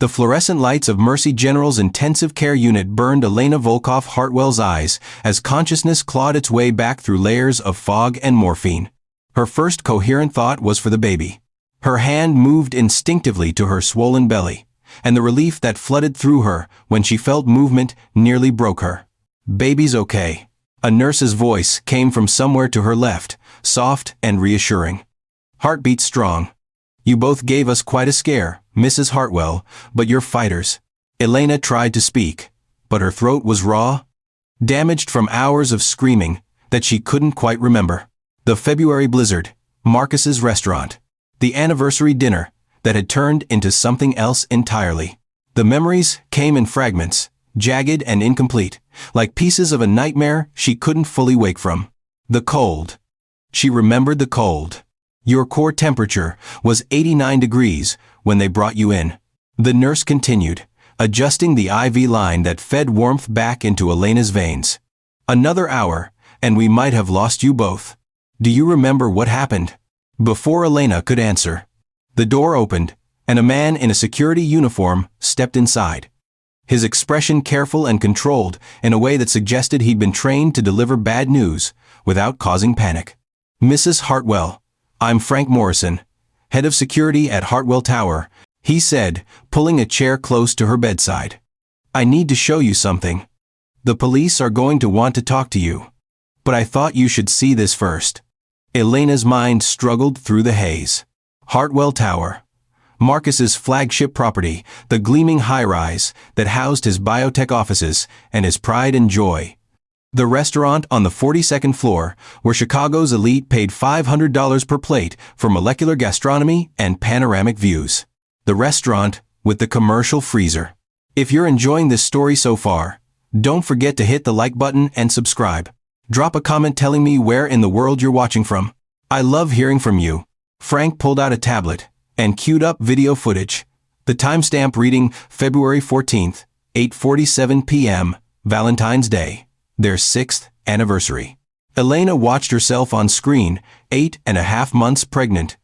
The fluorescent lights of Mercy General's intensive care unit burned Elena Volkov Hartwell's eyes as consciousness clawed its way back through layers of fog and morphine. Her first coherent thought was for the baby. Her hand moved instinctively to her swollen belly, and the relief that flooded through her when she felt movement nearly broke her. "Baby's okay." A nurse's voice came from somewhere to her left, soft and reassuring. "Heartbeat strong. You both gave us quite a scare, Mrs. Hartwell, but you're fighters." Elena tried to speak, but her throat was raw, damaged from hours of screaming that she couldn't quite remember. The February blizzard, Marcus's restaurant, the anniversary dinner that had turned into something else entirely. The memories came in fragments, jagged and incomplete, like pieces of a nightmare she couldn't fully wake from. The cold. She remembered the cold. Your core temperature was 89 degrees when they brought you in. The nurse continued, adjusting the IV line that fed warmth back into Elena's veins. "Another hour, and we might have lost you both. Do you remember what happened?" Before Elena could answer, the door opened, and a man in a security uniform stepped inside. His expression careful and controlled in a way that suggested he'd been trained to deliver bad news without causing panic. "Mrs. Hartwell, I'm Frank Morrison, head of security at Hartwell Tower," he said, pulling a chair close to her bedside. "I need to show you something. The police are going to want to talk to you. But I thought you should see this first." Elena's mind struggled through the haze. Hartwell Tower. Marcus's flagship property, the gleaming high-rise that housed his biotech offices and his pride and joy. The restaurant on the 42nd floor, where Chicago's elite paid $500 per plate for molecular gastronomy and panoramic views. The restaurant with the commercial freezer. If you're enjoying this story so far, don't forget to hit the like button and subscribe. Drop a comment telling me where in the world you're watching from. I love hearing from you. Frank pulled out a tablet and queued up video footage. The timestamp reading February 14th, 8:47 p.m., Valentine's Day, their 6th anniversary. Elena watched herself on screen, 8.5 months pregnant,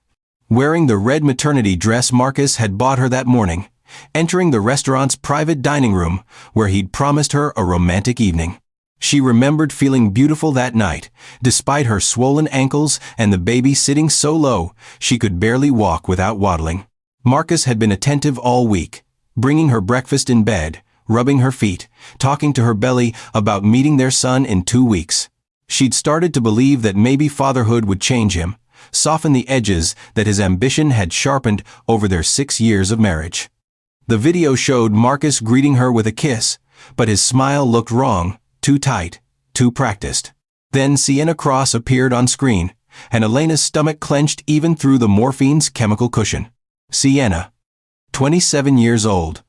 wearing the red maternity dress Marcus had bought her that morning, entering the restaurant's private dining room where he'd promised her a romantic evening. She remembered feeling beautiful that night, despite her swollen ankles and the baby sitting so low she could barely walk without waddling. Marcus had been attentive all week, bringing her breakfast in bed, rubbing her feet, talking to her belly about meeting their son in 2 weeks. She'd started to believe that maybe fatherhood would change him, soften the edges that his ambition had sharpened over their 6 years of marriage. The video showed Marcus greeting her with a kiss, but his smile looked wrong, too tight, too practiced. Then Sienna Cross appeared on screen, and Elena's stomach clenched even through the morphine's chemical cushion. Sienna, 27 years old,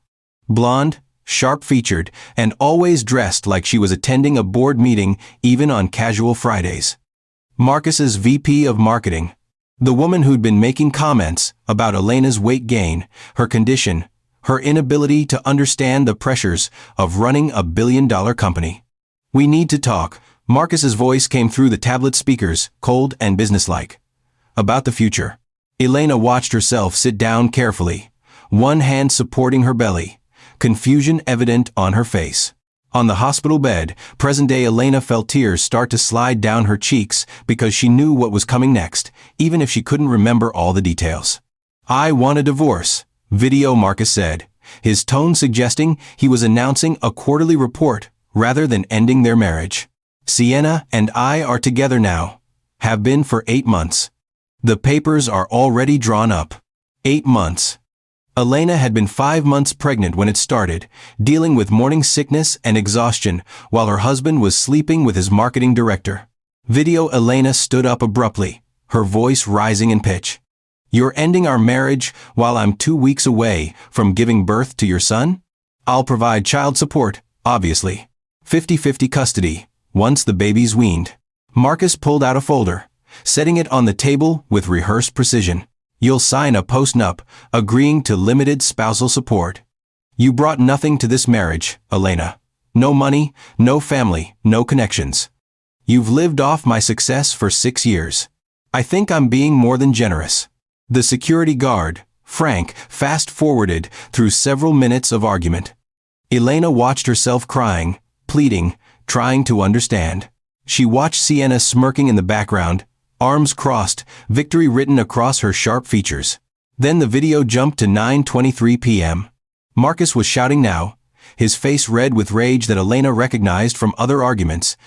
blonde, sharp-featured, and always dressed like she was attending a board meeting even on casual Fridays. Marcus's VP of marketing, the woman who'd been making comments about Elena's weight gain, her condition, her inability to understand the pressures of running a billion-dollar company. "We need to talk," Marcus's voice came through the tablet speakers, cold and businesslike. "About the future." Elena watched herself sit down carefully, one hand supporting her belly, confusion evident on her face. On the hospital bed, present-day Elena felt tears start to slide down her cheeks because she knew what was coming next, even if she couldn't remember all the details. "I want a divorce," video Marcus said, his tone suggesting he was announcing a quarterly report rather than ending their marriage. "Sienna and I are together now. Have been for 8 months. The papers are already drawn up." 8 months. Elena had been 5 months pregnant when it started, dealing with morning sickness and exhaustion while her husband was sleeping with his marketing director. Video Elena stood up abruptly, her voice rising in pitch. "You're ending our marriage while I'm 2 weeks away from giving birth to your son? I'll provide child support, obviously. 50-50 custody, once the baby's weaned." Marcus pulled out a folder, setting it on the table with rehearsed precision. "You'll sign a postnup, agreeing to limited spousal support. You brought nothing to this marriage, Elena. No money, no family, no connections. You've lived off my success for 6 years. I think I'm being more than generous." The security guard, Frank fast-forwarded through several minutes of argument. Elena watched herself crying, pleading, trying to understand. She watched Sienna smirking in the background, arms crossed, victory written across her sharp features. Then the video jumped to 9:23 p.m. Marcus was shouting now, his face red with rage that Elena recognized from other arguments,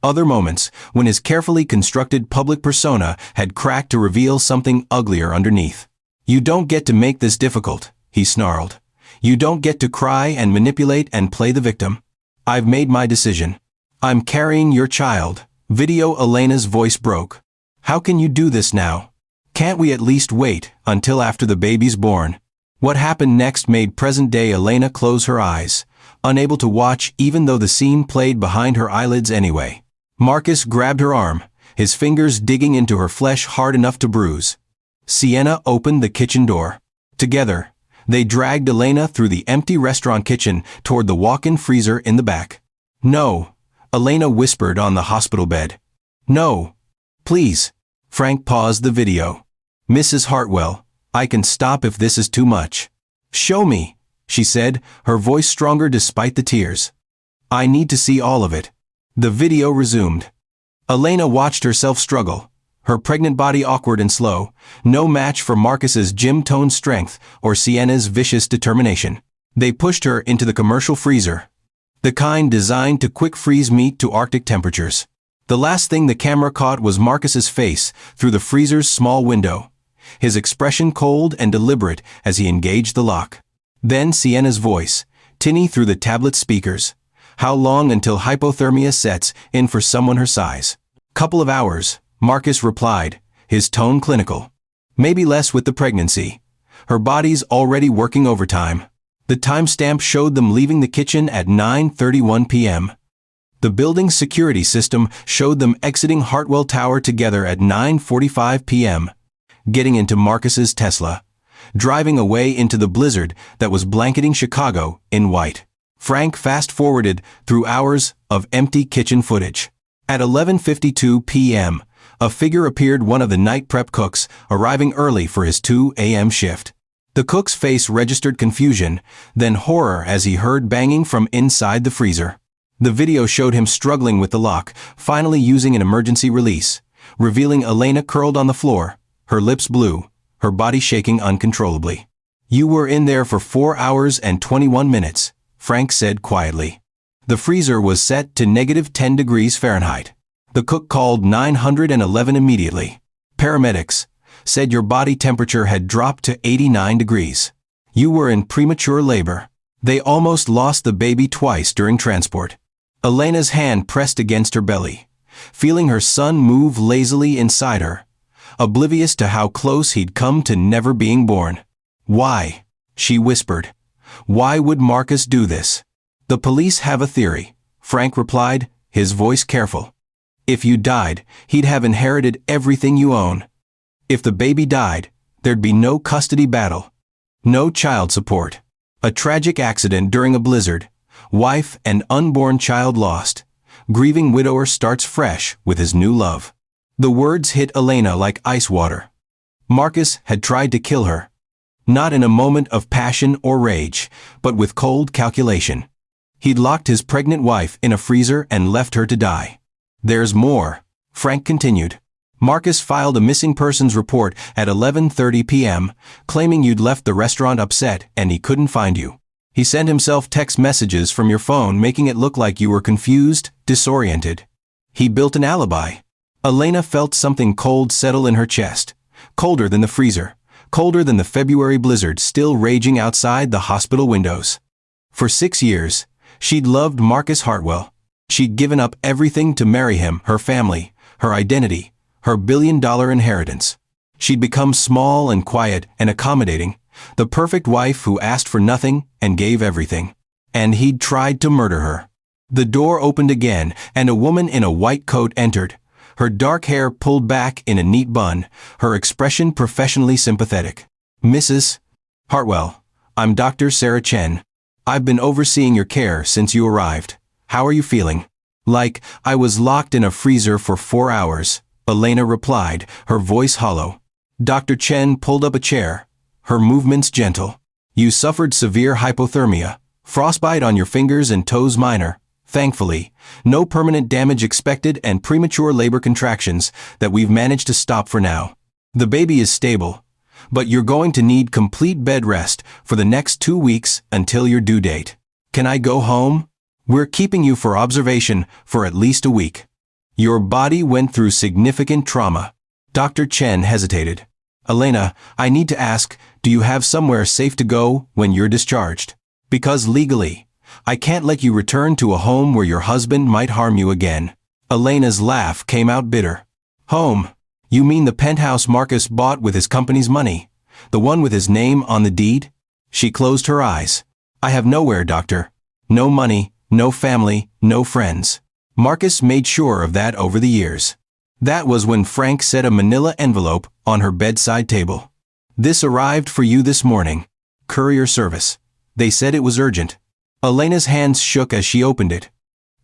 other moments when his carefully constructed public persona had cracked to reveal something uglier underneath. "You don't get to make this difficult," he snarled. "You don't get to cry and manipulate and play the victim. I've made my decision. I'm carrying your child." Video Elena's voice broke. "How can you do this now? Can't we at least wait until after the baby's born?" What happened next made present-day Elena close her eyes, unable to watch even though the scene played behind her eyelids anyway. Marcus grabbed her arm, his fingers digging into her flesh hard enough to bruise. Sienna opened the kitchen door. Together, they dragged Elena through the empty restaurant kitchen toward the walk-in freezer in the back. "No," Elena whispered on the hospital bed. "No. Please." Frank paused the video. "Mrs. Hartwell, I can stop if this is too much." "Show me," she said, her voice stronger despite the tears. "I need to see all of it." The video resumed. Elena watched herself struggle, her pregnant body awkward and slow, no match for Marcus's gym-toned strength or Sienna's vicious determination. They pushed her into the commercial freezer, the kind designed to quick-freeze meat to Arctic temperatures. The last thing the camera caught was Marcus's face through the freezer's small window, his expression cold and deliberate as he engaged the lock. Then Sienna's voice, tinny through the tablet speakers. "How long until hypothermia sets in for someone her size?" "Couple of hours," Marcus replied, his tone clinical. "Maybe less with the pregnancy. Her body's already working overtime." The timestamp showed them leaving the kitchen at 9:31 p.m. The building's security system showed them exiting Hartwell Tower together at 9:45 p.m., getting into Marcus's Tesla, driving away into the blizzard that was blanketing Chicago in white. Frank fast-forwarded through hours of empty kitchen footage. At 11:52 p.m., a figure appeared, one of the night prep cooks, arriving early for his 2 a.m. shift. The cook's face registered confusion, then horror as he heard banging from inside the freezer. The video showed him struggling with the lock, finally using an emergency release, revealing Elena curled on the floor, her lips blue, her body shaking uncontrollably. "You were in there for 4 hours and 21 minutes, Frank said quietly. The freezer was set to -10 degrees Fahrenheit. The cook called 911 immediately. Paramedics said your body temperature had dropped to 89 degrees. You were in premature labor. They almost lost the baby twice during transport." Elena's hand pressed against her belly, feeling her son move lazily inside her, oblivious to how close he'd come to never being born. "Why?" she whispered. "Why would Marcus do this?" "The police have a theory," Frank replied, his voice careful. "If you died, he'd have inherited everything you own. If the baby died, there'd be no custody battle, no child support. A tragic accident during a blizzard, wife and unborn child lost. Grieving widower starts fresh with his new love." The words hit Elena like ice water. Marcus had tried to kill her. Not in a moment of passion or rage, but with cold calculation. He'd locked his pregnant wife in a freezer and left her to die. "There's more," Frank continued. "Marcus filed a missing persons report at 11:30 p.m., claiming you'd left the restaurant upset and he couldn't find you. He sent himself text messages from your phone making it look like you were confused, disoriented. He built an alibi." Elena felt something cold settle in her chest, colder than the freezer, colder than the February blizzard still raging outside the hospital windows. For 6 years, she'd loved Marcus Hartwell. She'd given up everything to marry him, her family, her identity, her billion-dollar inheritance. She'd become small and quiet and accommodating, the perfect wife who asked for nothing and gave everything. And he'd tried to murder her. The door opened again, and a woman in a white coat entered, her dark hair pulled back in a neat bun, her expression professionally sympathetic. "Mrs. Hartwell, I'm Dr. Sarah Chen. I've been overseeing your care since you arrived. How are you feeling?" "Like I was locked in a freezer for 4 hours, Elena replied, her voice hollow. Dr. Chen pulled up a chair, her movements gentle. You suffered severe hypothermia, frostbite on your fingers and toes minor. Thankfully, no permanent damage expected and premature labor contractions that we've managed to stop for now. The baby is stable, but you're going to need complete bed rest for the next 2 weeks until your due date. Can I go home? We're keeping you for observation for at least a week. Your body went through significant trauma. Dr. Chen hesitated. Elena, I need to ask, do you have somewhere safe to go when you're discharged? Because legally, I can't let you return to a home where your husband might harm you again. Elena's laugh came out bitter. Home? You mean the penthouse Marcus bought with his company's money? The one with his name on the deed? She closed her eyes. I have nowhere, doctor. No money, no family, no friends. Marcus made sure of that over the years. That was when Frank set a manila envelope on her bedside table. This arrived for you this morning. Courier service. They said it was urgent. Elena's hands shook as she opened it.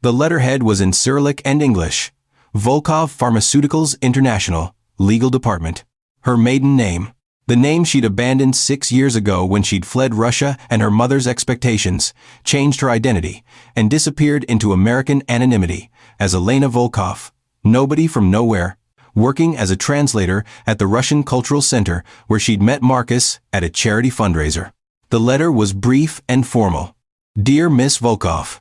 The letterhead was in Cyrillic and English. Volkov Pharmaceuticals International, Legal Department. Her maiden name. The name she'd abandoned 6 years ago when she'd fled Russia and her mother's expectations, changed her identity, and disappeared into American anonymity as Elena Volkov, nobody from nowhere, working as a translator at the Russian Cultural Center where she'd met Marcus at a charity fundraiser. The letter was brief and formal. Dear Miss Volkov,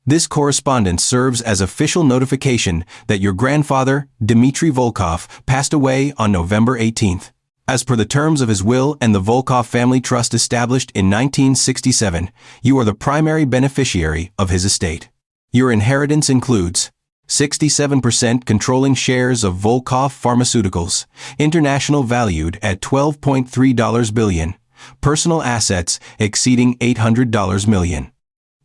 this correspondence serves as official notification that your grandfather, Dmitry Volkov, passed away on November 18th. As per the terms of his will and the Volkov Family Trust established in 1967, you are the primary beneficiary of his estate. Your inheritance includes 67% controlling shares of Volkov Pharmaceuticals, International valued at $12.3 billion, personal assets exceeding $800 million.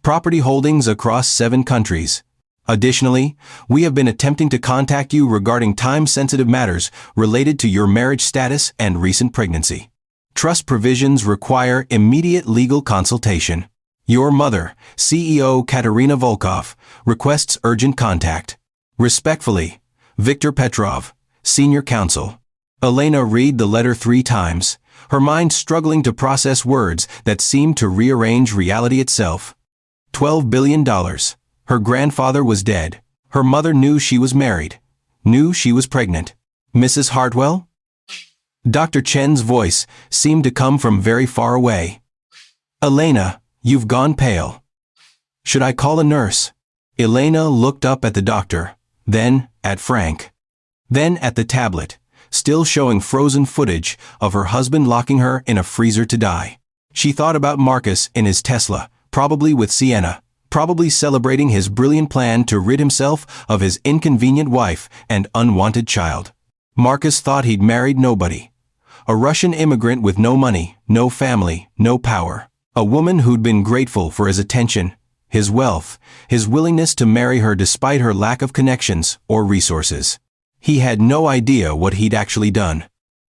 Property holdings across 7 countries. Additionally, we have been attempting to contact you regarding time-sensitive matters related to your marriage status and recent pregnancy. Trust provisions require immediate legal consultation. Your mother, CEO Katerina Volkov, requests urgent contact. Respectfully, Viktor Petrov, Senior Counsel. Elena read the letter 3 times, her mind struggling to process words that seemed to rearrange reality itself. $12 billion. Her grandfather was dead. Her mother knew she was married. Knew she was pregnant. Mrs. Hartwell? Dr. Chen's voice seemed to come from very far away. Elena, you've gone pale. Should I call a nurse? Elena looked up at the doctor, then at Frank. Then at the tablet, still showing frozen footage of her husband locking her in a freezer to die. She thought about Marcus in his Tesla, probably with Sienna, probably celebrating his brilliant plan to rid himself of his inconvenient wife and unwanted child. Marcus thought he'd married nobody. A Russian immigrant with no money, no family, no power. A woman who'd been grateful for his attention, his wealth, his willingness to marry her despite her lack of connections or resources. He had no idea what he'd actually done.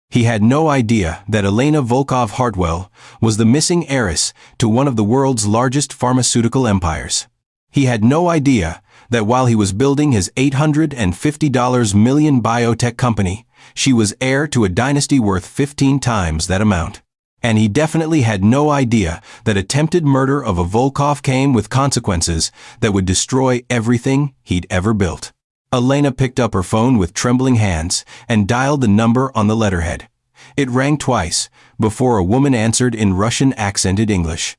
He had no idea that Elena Volkov Hartwell was the missing heiress to one of the world's largest pharmaceutical empires. He had no idea that while he was building his $850 million biotech company, she was heir to a dynasty worth 15 times that amount. And he definitely had no idea that attempted murder of a Volkov came with consequences that would destroy everything he'd ever built. Elena picked up her phone with trembling hands and dialed the number on the letterhead. It rang twice before a woman answered in Russian-accented English.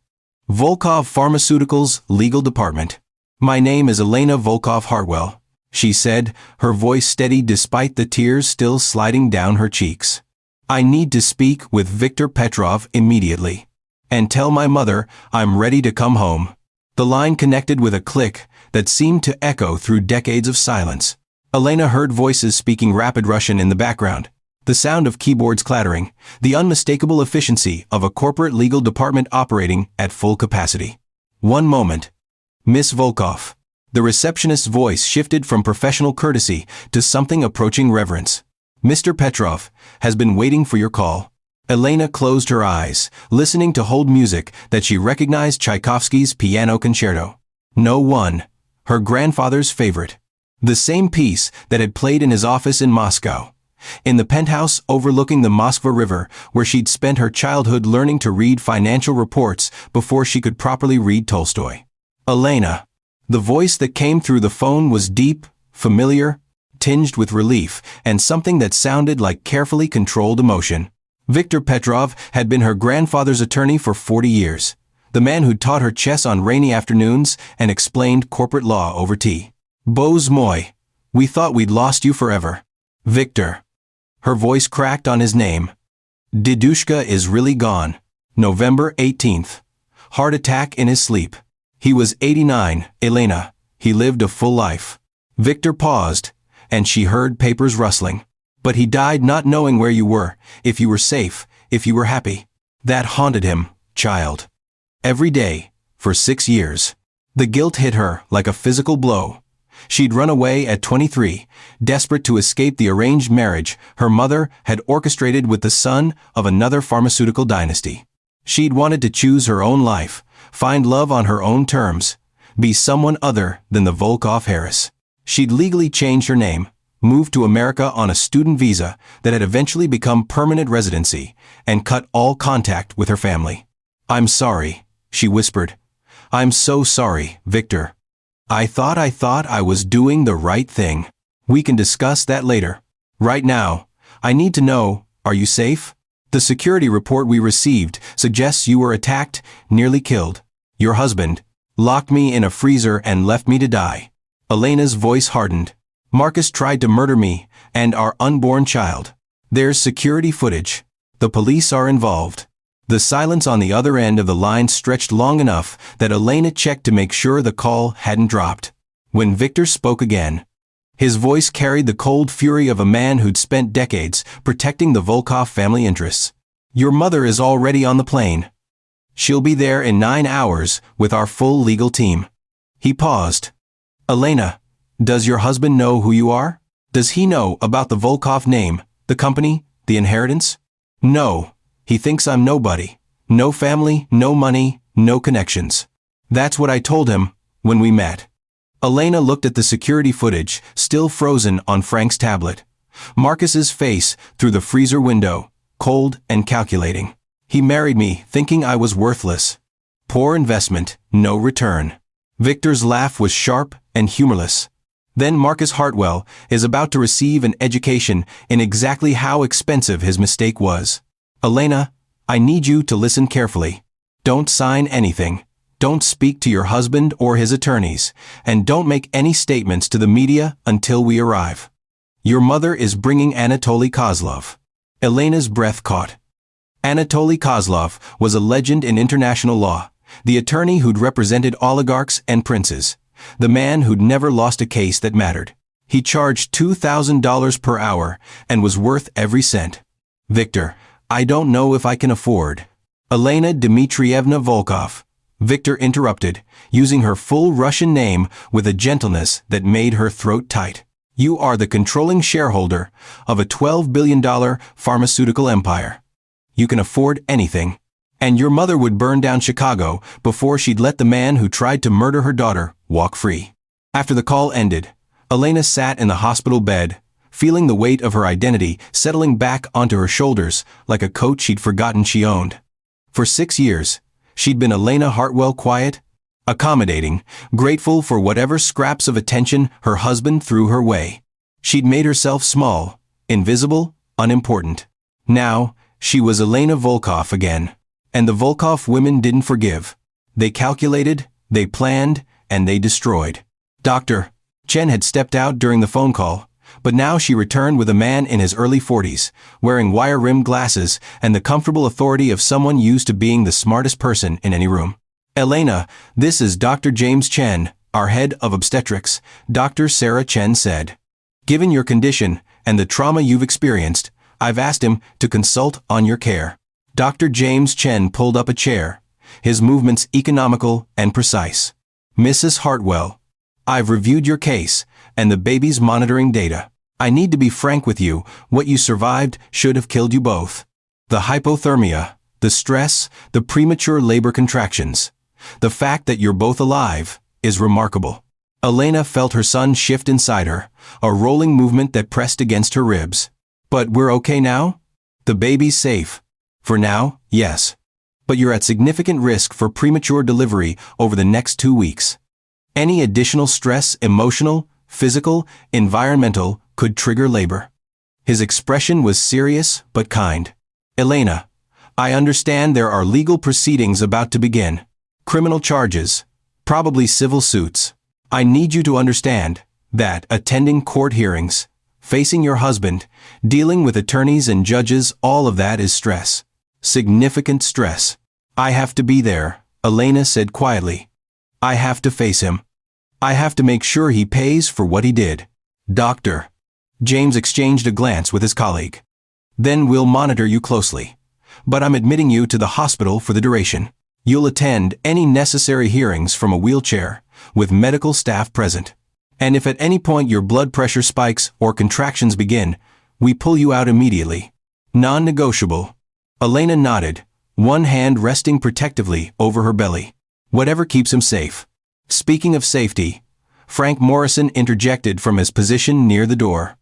Volkov Pharmaceuticals Legal Department. My name is Elena Volkov Hartwell, she said, her voice steady despite the tears still sliding down her cheeks. I need to speak with Viktor Petrov immediately. And tell my mother I'm ready to come home. The line connected with a click that seemed to echo through decades of silence. Elena heard voices speaking rapid Russian in the background, the sound of keyboards clattering, the unmistakable efficiency of a corporate legal department operating at full capacity. One moment. Miss Volkov. The receptionist's voice shifted from professional courtesy to something approaching reverence. Mr. Petrov has been waiting for your call. Elena closed her eyes, listening to hold music that she recognized Tchaikovsky's Piano Concerto. No one. Her grandfather's favorite. The same piece that had played in his office in Moscow. in the penthouse overlooking the Moskva River, where she'd spent her childhood learning to read financial reports before she could properly read Tolstoy. Elena. The voice that came through the phone was deep, familiar, tinged with relief, and something that sounded like carefully controlled emotion. Viktor Petrov had been her grandfather's attorney for 40 years, the man who'd taught her chess on rainy afternoons and explained corporate law over tea. Bose moi. We thought we'd lost you forever. Victor. Her voice cracked on his name. Didushka is really gone. November 18th. Heart attack in his sleep. He was 89, Elena. He lived a full life. Victor paused, and she heard papers rustling. But he died not knowing where you were, if you were safe, if you were happy. That haunted him, child. Every day, for 6 years. The guilt hit her like a physical blow. She'd run away at 23, desperate to escape the arranged marriage her mother had orchestrated with the son of another pharmaceutical dynasty. She'd wanted to choose her own life, find love on her own terms, be someone other than the Volkov heiress. She'd legally changed her name, moved to America on a student visa that had eventually become permanent residency, and cut all contact with her family. "I'm sorry," she whispered. "I'm so sorry, Victor. I thought I was doing the right thing. We can discuss that later. Right now, I need to know, are you safe? The security report we received suggests you were attacked, nearly killed. Your husband locked me in a freezer and left me to die." Elena's voice hardened. "Marcus tried to murder me and our unborn child. There's security footage. The police are involved." The silence on the other end of the line stretched long enough that Elena checked to make sure the call hadn't dropped. When Victor spoke again, his voice carried the cold fury of a man who'd spent decades protecting the Volkov family interests. "Your mother is already on the plane. She'll be there in 9 hours with our full legal team." He paused. "Elena, does your husband know who you are? Does he know about the Volkov name, the company, the inheritance?" "No. He thinks I'm nobody. No family, no money, no connections. That's what I told him when we met." Elena looked at the security footage, still frozen on Frank's tablet. Marcus's face through the freezer window, cold and calculating. "He married me thinking I was worthless. Poor investment, no return." Victor's laugh was sharp and humorless. "Then Marcus Hartwell is about to receive an education in exactly how expensive his mistake was. Elena, I need you to listen carefully. Don't sign anything. Don't speak to your husband or his attorneys, and don't make any statements to the media until we arrive. Your mother is bringing Anatoly Kozlov." Elena's breath caught. Anatoly Kozlov was a legend in international law, the attorney who'd represented oligarchs and princes, the man who'd never lost a case that mattered. He charged $2,000 per hour and was worth every cent. "Victor, I don't know if I can afford." "Elena Dmitrievna Volkov," Victor interrupted, using her full Russian name with a gentleness that made her throat tight. "You are the controlling shareholder of a $12 billion pharmaceutical empire. You can afford anything. And your mother would burn down Chicago before she'd let the man who tried to murder her daughter walk free." After the call ended, Elena sat in the hospital bed, feeling the weight of her identity settling back onto her shoulders like a coat she'd forgotten she owned. For 6 years, she'd been Elena Hartwell, quiet, accommodating, grateful for whatever scraps of attention her husband threw her way. She'd made herself small, invisible, unimportant. Now, she was Elena Volkov again. And the Volkov women didn't forgive. They calculated, they planned, and they destroyed. Dr. Chen had stepped out during the phone call, but now she returned with a man in his early 40s, wearing wire-rimmed glasses and the comfortable authority of someone used to being the smartest person in any room. "Elena, this is Dr. James Chen, our head of obstetrics," Dr. Sarah Chen said. "Given your condition and the trauma you've experienced, I've asked him to consult on your care." Dr. James Chen pulled up a chair, his movements economical and precise. "Mrs. Hartwell, I've reviewed your case and the baby's monitoring data. I need to be frank with you, what you survived should have killed you both. The hypothermia, the stress, the premature labor contractions. The fact that you're both alive is remarkable." Elena felt her son shift inside her, a rolling movement that pressed against her ribs. But we're okay now? The baby's safe. For now, yes. But you're at significant risk for premature delivery over the next 2 weeks. Any additional stress, emotional, physical, environmental, could trigger labor. His expression was serious but kind. Elena, I understand there are legal proceedings about to begin. Criminal charges, probably civil suits. I need you to understand that attending court hearings, facing your husband, dealing with attorneys and judges, all of that is stress. Significant stress. I have to be there, Elena said quietly. I have to face him. I have to make sure he pays for what he did. Doctor. James exchanged a glance with his colleague. Then we'll monitor you closely. But I'm admitting you to the hospital for the duration. You'll attend any necessary hearings from a wheelchair, with medical staff present. And if at any point your blood pressure spikes or contractions begin, we pull you out immediately. Non-negotiable. Elena nodded, one hand resting protectively over her belly. Whatever keeps him safe. Speaking of safety, Frank Morrison interjected from his position near the door.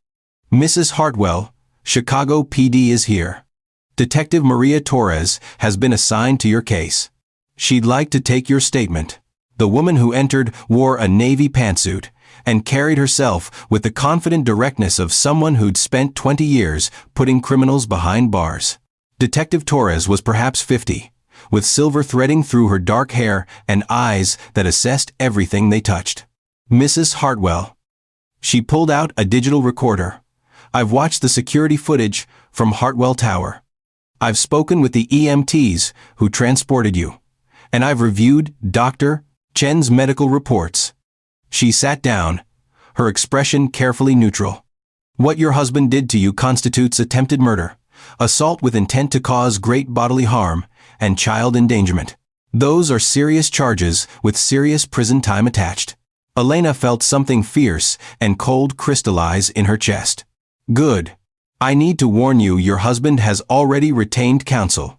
Mrs. Hartwell, Chicago PD is here. Detective Maria Torres has been assigned to your case. She'd like to take your statement. The woman who entered wore a navy pantsuit and carried herself with the confident directness of someone who'd spent 20 years putting criminals behind bars. Detective Torres was perhaps 50, with silver threading through her dark hair and eyes that assessed everything they touched. Mrs. Hartwell. She pulled out a digital recorder. I've watched the security footage from Hartwell Tower. I've spoken with the EMTs who transported you. And I've reviewed Dr. Chen's medical reports. She sat down, her expression carefully neutral. What your husband did to you constitutes attempted murder, assault with intent to cause great bodily harm, and child endangerment. Those are serious charges with serious prison time attached. Elena felt something fierce and cold crystallize in her chest. Good. I need to warn you, your husband has already retained counsel.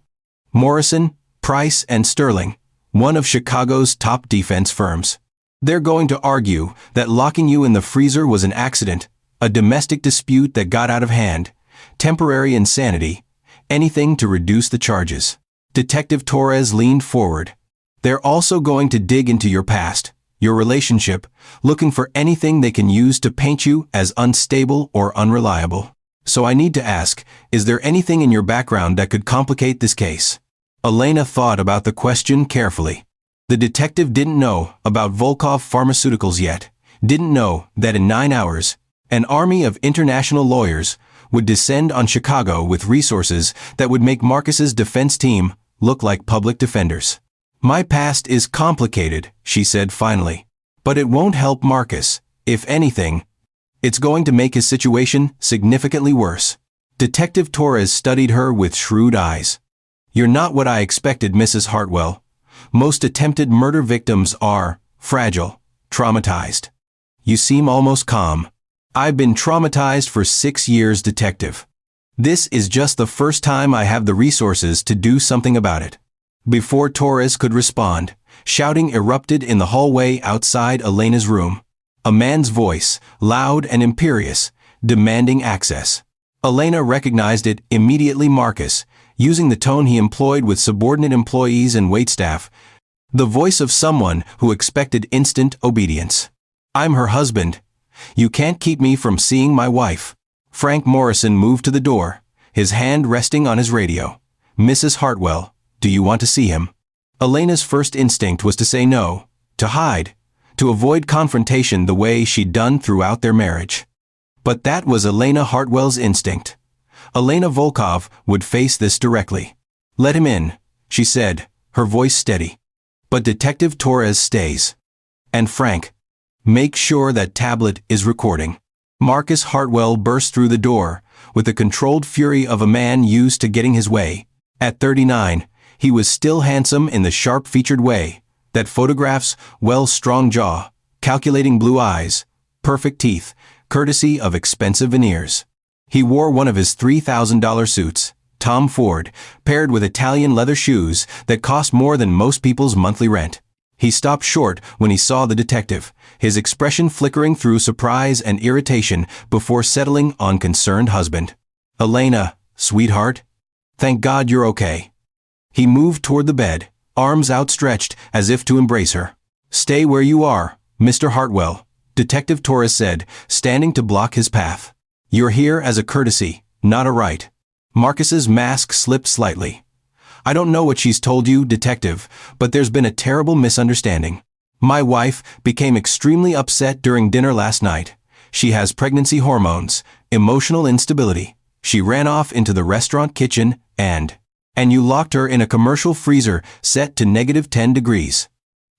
Morrison, Price, and Sterling, one of Chicago's top defense firms. They're going to argue that locking you in the freezer was an accident, a domestic dispute that got out of hand, temporary insanity, anything to reduce the charges. Detective Torres leaned forward. They're also going to dig into your past, your relationship, looking for anything they can use to paint you as unstable or unreliable. So I need to ask, is there anything in your background that could complicate this case? Elena thought about the question carefully. The detective didn't know about Volkov Pharmaceuticals yet, didn't know that in 9 hours, an army of international lawyers would descend on Chicago with resources that would make Marcus's defense team look like public defenders. My past is complicated, she said finally. But it won't help Marcus. If anything, it's going to make his situation significantly worse. Detective Torres studied her with shrewd eyes. You're not what I expected, Mrs. Hartwell. Most attempted murder victims are fragile, traumatized. You seem almost calm. I've been traumatized for 6 years, detective. This is just the first time I have the resources to do something about it. Before Torres could respond, shouting erupted in the hallway outside Elena's room. A man's voice, loud and imperious, demanding access. Elena recognized it immediately. Marcus, using the tone he employed with subordinate employees and waitstaff, the voice of someone who expected instant obedience. I'm her husband. You can't keep me from seeing my wife. Frank Morrison moved to the door, his hand resting on his radio. Mrs. Hartwell, do you want to see him? Elena's first instinct was to say no, to hide, to avoid confrontation the way she'd done throughout their marriage. But that was Elena Hartwell's instinct. Elena Volkov would face this directly. Let him in, she said, her voice steady. But Detective Torres stays. And Frank, make sure that tablet is recording. Marcus Hartwell burst through the door, with the controlled fury of a man used to getting his way. At 39, he was still handsome in the sharp-featured way that photographs well strong jaw, calculating blue eyes, perfect teeth, courtesy of expensive veneers. He wore one of his $3,000 suits, Tom Ford, paired with Italian leather shoes that cost more than most people's monthly rent. He stopped short when he saw the detective, his expression flickering through surprise and irritation before settling on concerned husband. Elena, sweetheart? Thank God you're okay. He moved toward the bed, arms outstretched as if to embrace her. Stay where you are, Mr. Hartwell, Detective Torres said, standing to block his path. You're here as a courtesy, not a right. Marcus's mask slipped slightly. I don't know what she's told you, Detective, but there's been a terrible misunderstanding. My wife became extremely upset during dinner last night. She has pregnancy hormones, emotional instability. She ran off into the restaurant kitchen and you locked her in a commercial freezer set to -10 degrees.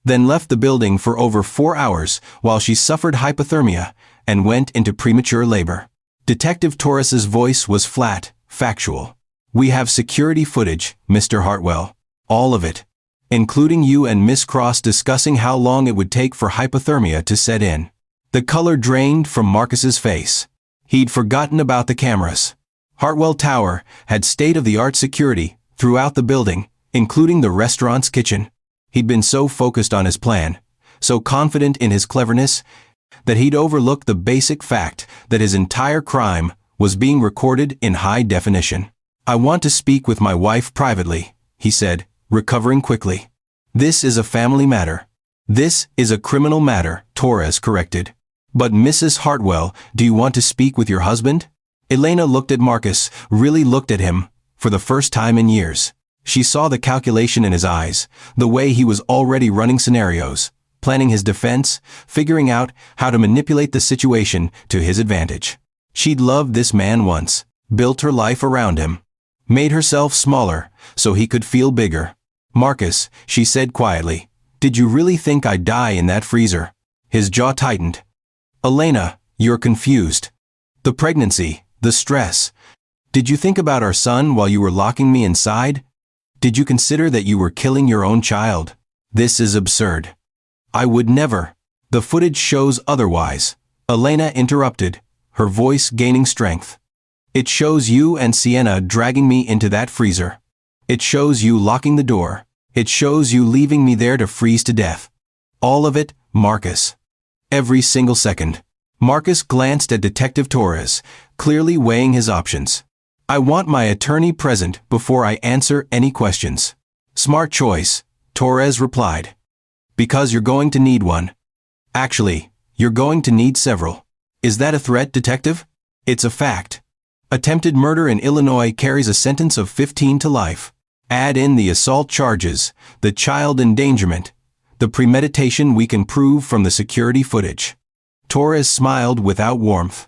Then left the building for over 4 hours while she suffered hypothermia and went into premature labor. Detective Torres's voice was flat, factual. We have security footage, Mr. Hartwell. All of it. Including you and Miss Cross discussing how long it would take for hypothermia to set in. The color drained from Marcus's face. He'd forgotten about the cameras. Hartwell Tower had state-of-the-art security throughout the building, including the restaurant's kitchen. He'd been so focused on his plan, so confident in his cleverness, that he'd overlooked the basic fact that his entire crime was being recorded in high definition. I want to speak with my wife privately, he said, recovering quickly. This is a family matter. This is a criminal matter, Torres corrected. But Mrs. Hartwell, do you want to speak with your husband? Elena looked at Marcus, really looked at him, for the first time in years. She saw the calculation in his eyes, the way he was already running scenarios, planning his defense, figuring out how to manipulate the situation to his advantage. She'd loved this man once, built her life around him, made herself smaller so he could feel bigger. Marcus, she said quietly, did you really think I'd die in that freezer? His jaw tightened. Elena, you're confused. The pregnancy, the stress. Did you think about our son while you were locking me inside? Did you consider that you were killing your own child? This is absurd. I would never. The footage shows otherwise. Elena interrupted, her voice gaining strength. It shows you and Sienna dragging me into that freezer. It shows you locking the door. It shows you leaving me there to freeze to death. All of it, Marcus. Every single second. Marcus glanced at Detective Torres, clearly weighing his options. I want my attorney present before I answer any questions. Smart choice, Torres replied. Because you're going to need one. Actually, you're going to need several. Is that a threat, Detective? It's a fact. Attempted murder in Illinois carries a sentence of 15 to life. Add in the assault charges, the child endangerment, the premeditation we can prove from the security footage. Torres smiled without warmth.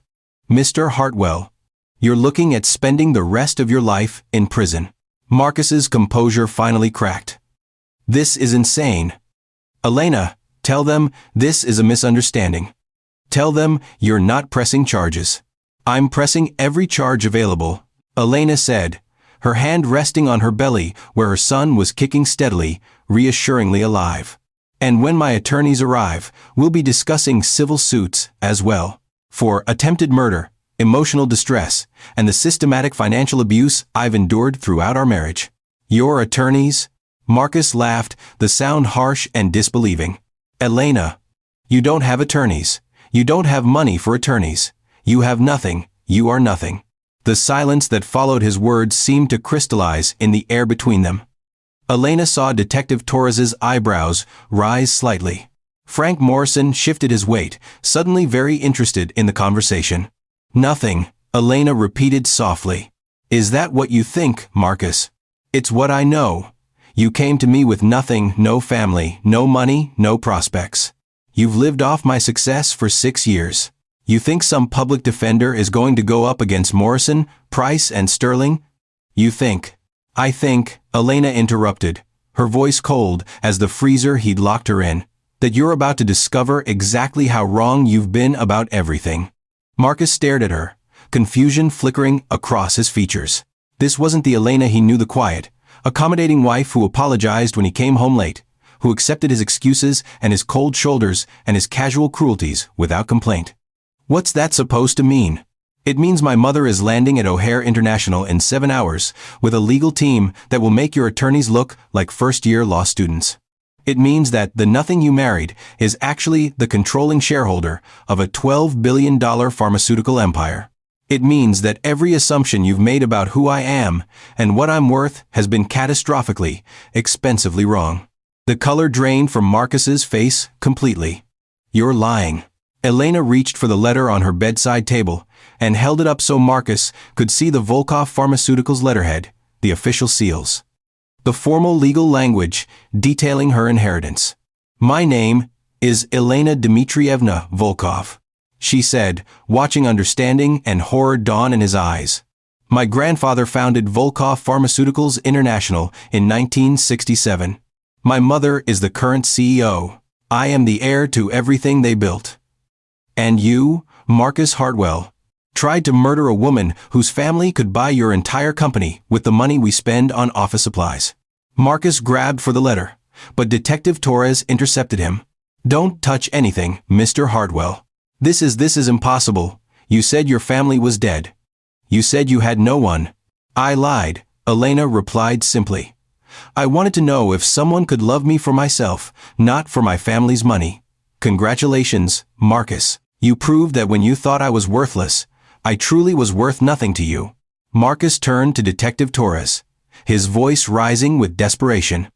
Mr. Hartwell, you're looking at spending the rest of your life in prison. Marcus's composure finally cracked. This is insane. Elena, tell them this is a misunderstanding. Tell them you're not pressing charges. I'm pressing every charge available, Elena said, her hand resting on her belly where her son was kicking steadily, reassuringly alive. And when my attorneys arrive, we'll be discussing civil suits as well. For attempted murder, emotional distress, and the systematic financial abuse I've endured throughout our marriage. Your attorneys? Marcus laughed, the sound harsh and disbelieving. Elena, you don't have attorneys. You don't have money for attorneys. You have nothing. You are nothing. The silence that followed his words seemed to crystallize in the air between them. Elena saw Detective Torres's eyebrows rise slightly. Frank Morrison shifted his weight, suddenly very interested in the conversation. Nothing, Elena repeated softly. Is that what you think, Marcus? It's what I know. You came to me with nothing, no family, no money, no prospects. You've lived off my success for 6 years. You think some public defender is going to go up against Morrison, Price, and Sterling? You think. I think, Elena interrupted, her voice cold as the freezer he'd locked her in, that you're about to discover exactly how wrong you've been about everything. Marcus stared at her, confusion flickering across his features. This wasn't the Elena he knew, the quiet, accommodating wife who apologized when he came home late, who accepted his excuses and his cold shoulders and his casual cruelties without complaint. What's that supposed to mean? It means my mother is landing at O'Hare International in 7 hours with a legal team that will make your attorneys look like first-year law students. It means that the nothing you married is actually the controlling shareholder of a $12 billion pharmaceutical empire. It means that every assumption you've made about who I am and what I'm worth has been catastrophically, expensively wrong. The color drained from Marcus's face completely. You're lying. Elena reached for the letter on her bedside table and held it up so Marcus could see the Volkov Pharmaceuticals letterhead, the official seals. The formal legal language detailing her inheritance. My name is Elena Dmitrievna Volkov, she said, watching understanding and horror dawn in his eyes. My grandfather founded Volkov Pharmaceuticals International in 1967. My mother is the current CEO. I am the heir to everything they built. And you, Marcus Hartwell, tried to murder a woman whose family could buy your entire company with the money we spend on office supplies. Marcus grabbed for the letter, but Detective Torres intercepted him. Don't touch anything, Mr. Hartwell. This is impossible. You said your family was dead. You said you had no one. I lied, Elena replied simply. I wanted to know if someone could love me for myself, not for my family's money. Congratulations, Marcus. You proved that when you thought I was worthless, I truly was worth nothing to you. Marcus turned to Detective Torres, his voice rising with desperation.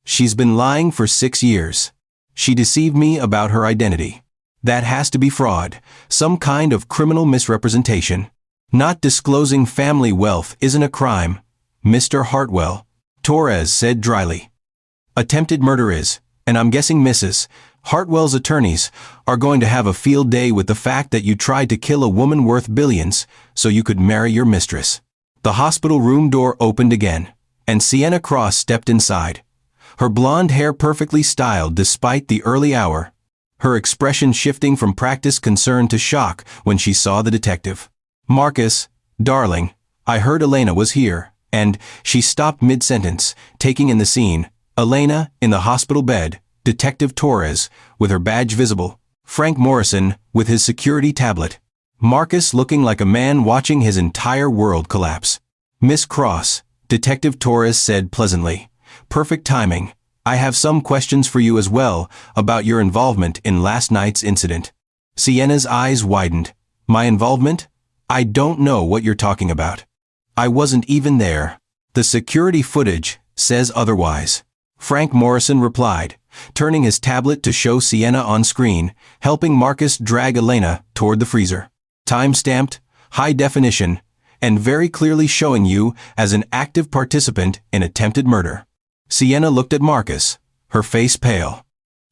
She's been lying for 6 years. She deceived me about her identity. That has to be fraud, some kind of criminal misrepresentation. Not disclosing family wealth isn't a crime, Mr. Hartwell, Torres said dryly. Attempted murder is, and I'm guessing Mrs. Hartwell's attorneys are going to have a field day with the fact that you tried to kill a woman worth billions so you could marry your mistress. The hospital room door opened again, and Sienna Cross stepped inside. Her blonde hair perfectly styled despite the early hour, her expression shifting from practiced concern to shock when she saw the detective. Marcus, darling, I heard Elena was here, and she stopped mid-sentence, taking in the scene. Elena, in the hospital bed, Detective Torres, with her badge visible, Frank Morrison, with his security tablet. Marcus looking like a man watching his entire world collapse. Miss Cross, Detective Torres said pleasantly. Perfect timing. I have some questions for you as well about your involvement in last night's incident. Sienna's eyes widened. My involvement? I don't know what you're talking about. I wasn't even there. The security footage says otherwise. Frank Morrison replied, turning his tablet to show Sienna on screen, helping Marcus drag Elena toward the freezer. Time-stamped, high definition, and very clearly showing you as an active participant in attempted murder. Sienna looked at Marcus, her face pale.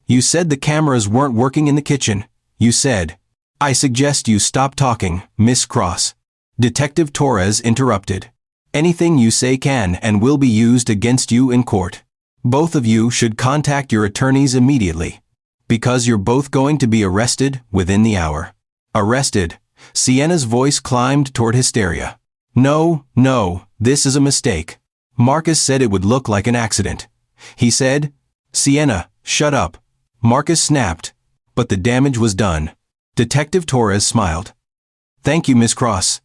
You said the cameras weren't working in the kitchen. You said. I suggest you stop talking, Miss Cross. Detective Torres interrupted. Anything you say can and will be used against you in court. Both of you should contact your attorneys immediately, because you're both going to be arrested within the hour. Arrested? Sienna's voice climbed toward hysteria. No, this is a mistake. Marcus said it would look like an accident. He said, Sienna, shut up. Marcus snapped, but the damage was done. Detective Torres smiled. Thank you, Miss Cross.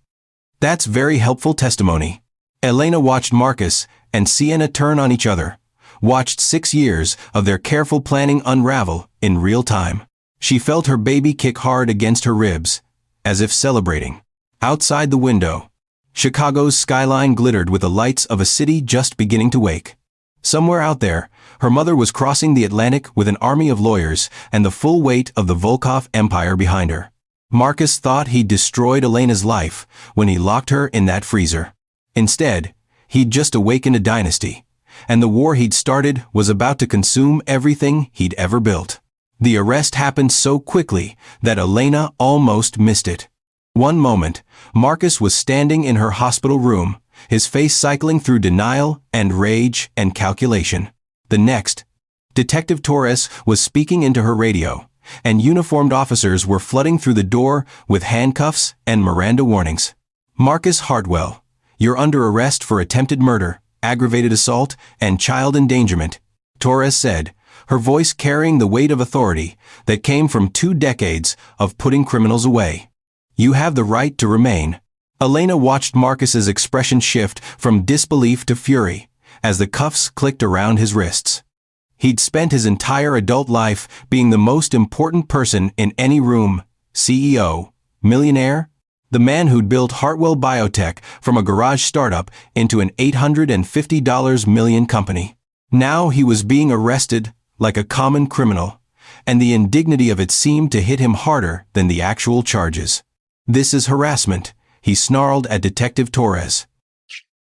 That's very helpful testimony. Elena watched Marcus and Sienna turn on each other, watched 6 years of their careful planning unravel in real time. She felt her baby kick hard against her ribs, as if celebrating. Outside the window, Chicago's skyline glittered with the lights of a city just beginning to wake. Somewhere out there, her mother was crossing the Atlantic with an army of lawyers and the full weight of the Volkov empire behind her. Marcus thought he'd destroyed Elena's life when he locked her in that freezer. Instead, he'd just awakened a dynasty, and the war he'd started was about to consume everything he'd ever built. The arrest happened so quickly that Elena almost missed it. One moment, Marcus was standing in her hospital room, his face cycling through denial and rage and calculation. The next, Detective Torres was speaking into her radio, and uniformed officers were flooding through the door with handcuffs and Miranda warnings. Marcus Hartwell, you're under arrest for attempted murder, aggravated assault, and child endangerment, Torres said, her voice carrying the weight of authority that came from 2 decades of putting criminals away. You have the right to remain. Elena watched Marcus's expression shift from disbelief to fury as the cuffs clicked around his wrists. He'd spent his entire adult life being the most important person in any room, CEO, millionaire, The man who'd built Hartwell Biotech from a garage startup into an $850 million company. Now he was being arrested like a common criminal, and the indignity of it seemed to hit him harder than the actual charges. "This is harassment," he snarled at Detective Torres.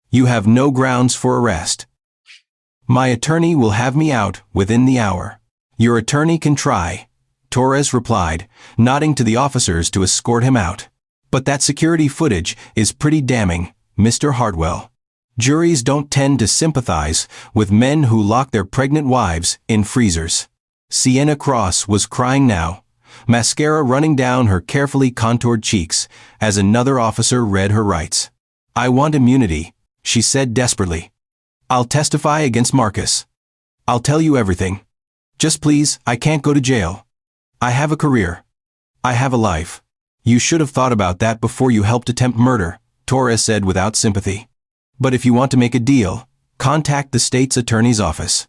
"You have no grounds for arrest. My attorney will have me out within the hour." "Your attorney can try," Torres replied, nodding to the officers to escort him out. "But that security footage is pretty damning, Mr. Hartwell. Juries don't tend to sympathize with men who lock their pregnant wives in freezers." Sienna Cross was crying now, mascara running down her carefully contoured cheeks as another officer read her rights. "I want immunity," she said desperately. "I'll testify against Marcus. I'll tell you everything. Just please, I can't go to jail. I have a career. I have a life." "You should have thought about that before you helped attempt murder," Torres said without sympathy. "But if you want to make a deal, contact the state's attorney's office.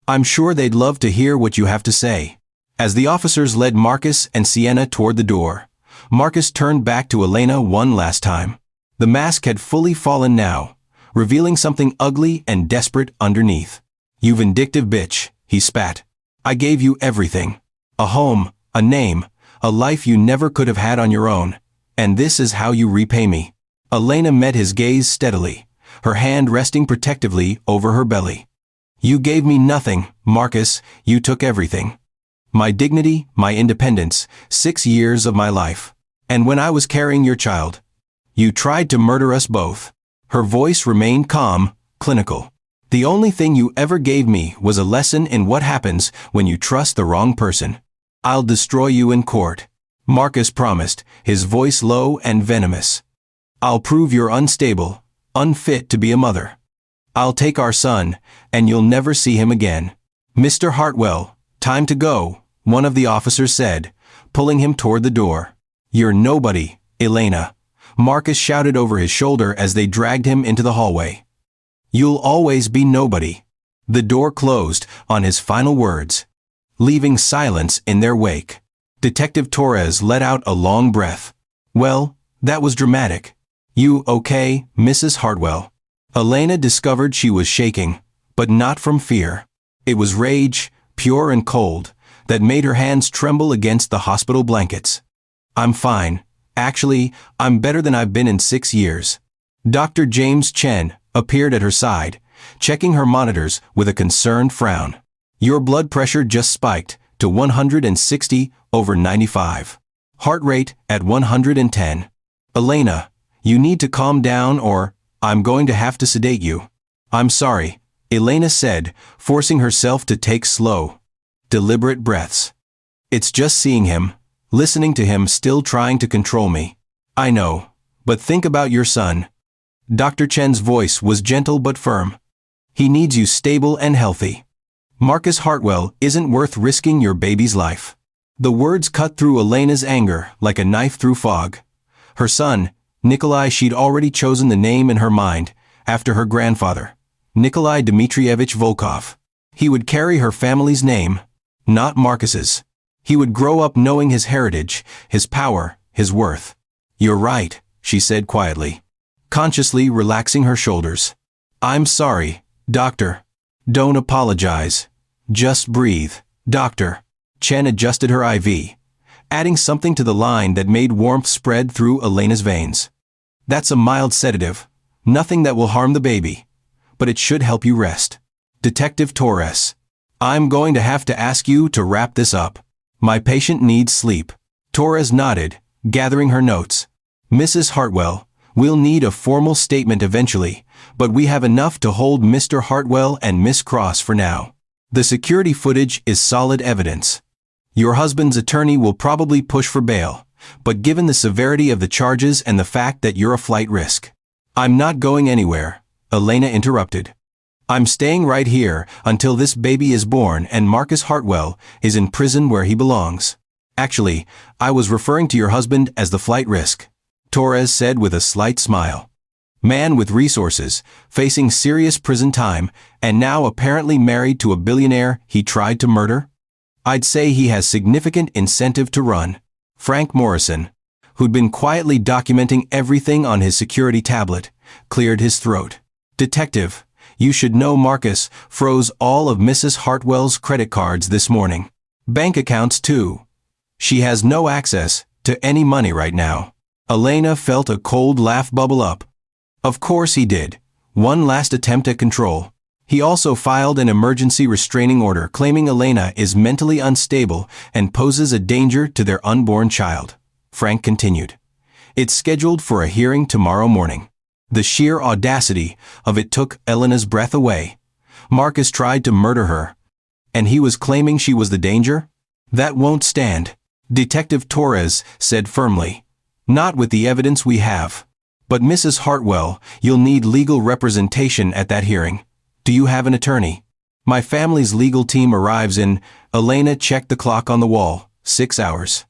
I'm sure they'd love to hear what you have to say." As the officers led Marcus and Sienna toward the door, Marcus turned back to Elena one last time. The mask had fully fallen now, revealing something ugly and desperate underneath. "You vindictive bitch," he spat. "I gave you everything. A home, a name, a life you never could have had on your own. And this is how you repay me." Elena met his gaze steadily, her hand resting protectively over her belly. "You gave me nothing, Marcus, you took everything. My dignity, my independence, 6 years of my life. And when I was carrying your child, you tried to murder us both." Her voice remained calm, clinical. "The only thing you ever gave me was a lesson in what happens when you trust the wrong person. I'll destroy you in court," Marcus promised, his voice low and venomous. "I'll prove you're unstable, unfit to be a mother. I'll take our son, and you'll never see him again." "Mr. Hartwell, time to go," one of the officers said, pulling him toward the door. "You're nobody, Elena," Marcus shouted over his shoulder as they dragged him into the hallway. "You'll always be nobody." The door closed on his final words, leaving silence in their wake. Detective Torres let out a long breath. "Well, that was dramatic. You okay, Mrs. Hartwell?" Elena discovered she was shaking, but not from fear. It was rage, pure and cold, that made her hands tremble against the hospital blankets. "I'm fine. Actually, I'm better than I've been in 6 years." Dr. James Chen appeared at her side, checking her monitors with a concerned frown. "Your blood pressure just spiked to 160/95. Heart rate at 110. Elena, you need to calm down or I'm going to have to sedate you." "I'm sorry," Elena said, forcing herself to take slow, deliberate breaths. "It's just seeing him, listening to him still trying to control me." "I know, but think about your son." Dr. Chen's voice was gentle but firm. "He needs you stable and healthy. Marcus Hartwell isn't worth risking your baby's life." The words cut through Elena's anger like a knife through fog. Her son, Nikolai, she'd already chosen the name in her mind, after her grandfather, Nikolai Dmitrievich Volkov. He would carry her family's name, not Marcus's. He would grow up knowing his heritage, his power, his worth. "You're right," she said quietly, consciously relaxing her shoulders. "I'm sorry, doctor." "Don't apologize. Just breathe, doctor." Chen adjusted her IV, adding something to the line that made warmth spread through Elena's veins. "That's a mild sedative, nothing that will harm the baby, but it should help you rest." "Detective Torres, I'm going to have to ask you to wrap this up. My patient needs sleep." Torres nodded, gathering her notes. "Mrs. Hartwell, we'll need a formal statement eventually, but we have enough to hold Mr. Hartwell and Miss Cross for now. The security footage is solid evidence. Your husband's attorney will probably push for bail, but given the severity of the charges and the fact that you're a flight risk." "I'm not going anywhere," Elena interrupted. "I'm staying right here until this baby is born and Marcus Hartwell is in prison where he belongs." "Actually, I was referring to your husband as the flight risk," Torres said with a slight smile. "Man with resources, facing serious prison time, and now apparently married to a billionaire he tried to murder? I'd say he has significant incentive to run." Frank Morrison, who'd been quietly documenting everything on his security tablet, cleared his throat. "Detective, you should know Marcus froze all of Mrs. Hartwell's credit cards this morning. Bank accounts too. She has no access to any money right now." Elena felt a cold laugh bubble up. Of course he did. One last attempt at control. He also filed an emergency restraining order claiming Elena is mentally unstable and poses a danger to their unborn child. Frank continued. "It's scheduled for a hearing tomorrow morning." The sheer audacity of it took Elena's breath away. Marcus tried to murder her, and he was claiming she was the danger? That won't stand, Detective Torres said firmly. "Not with the evidence we have. But Mrs. Hartwell, you'll need legal representation at that hearing. Do you have an attorney?" "My family's legal team arrives in," Elena checked the clock on the wall, 6 hours.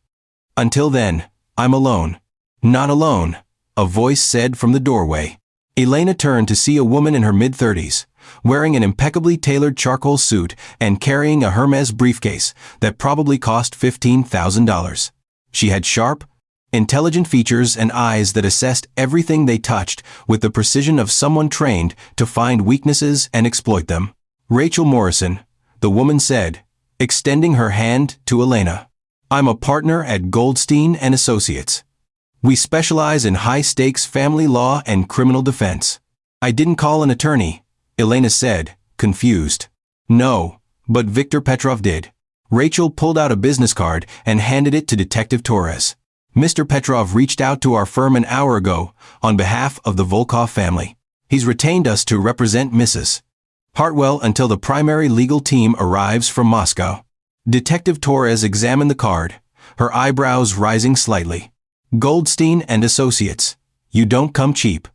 "Until then, I'm alone." "Not alone," a voice said from the doorway. Elena turned to see a woman in her mid-30s, wearing an impeccably tailored charcoal suit and carrying a Hermes briefcase that probably cost $15,000. She had sharp, intelligent features and eyes that assessed everything they touched with the precision of someone trained to find weaknesses and exploit them. "Rachel Morrison," the woman said, extending her hand to Elena. "I'm a partner at Goldstein and Associates. We specialize in high-stakes family law and criminal defense." "I didn't call an attorney," Elena said, confused. "No, but Victor Petrov did." Rachel pulled out a business card and handed it to Detective Torres. "Mr. Petrov reached out to our firm an hour ago on behalf of the Volkov family. He's retained us to represent Mrs. Hartwell until the primary legal team arrives from Moscow." Detective Torres examined the card, her eyebrows rising slightly. "Goldstein and Associates. You don't come cheap."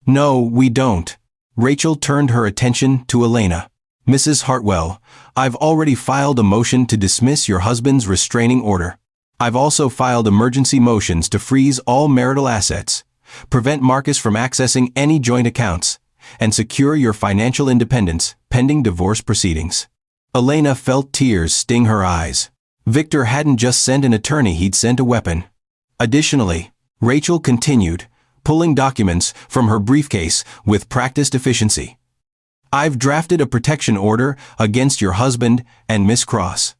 "No, we don't." Rachel turned her attention to Elena. "Mrs. Hartwell, I've already filed a motion to dismiss your husband's restraining order. I've also filed emergency motions to freeze all marital assets, prevent Marcus from accessing any joint accounts, and secure your financial independence pending divorce proceedings." Elena felt tears sting her eyes. Victor hadn't just sent an attorney, he'd sent a weapon. Additionally, Rachel continued, pulling documents from her briefcase with practiced efficiency. "I've drafted a protection order against your husband and Miss Cross.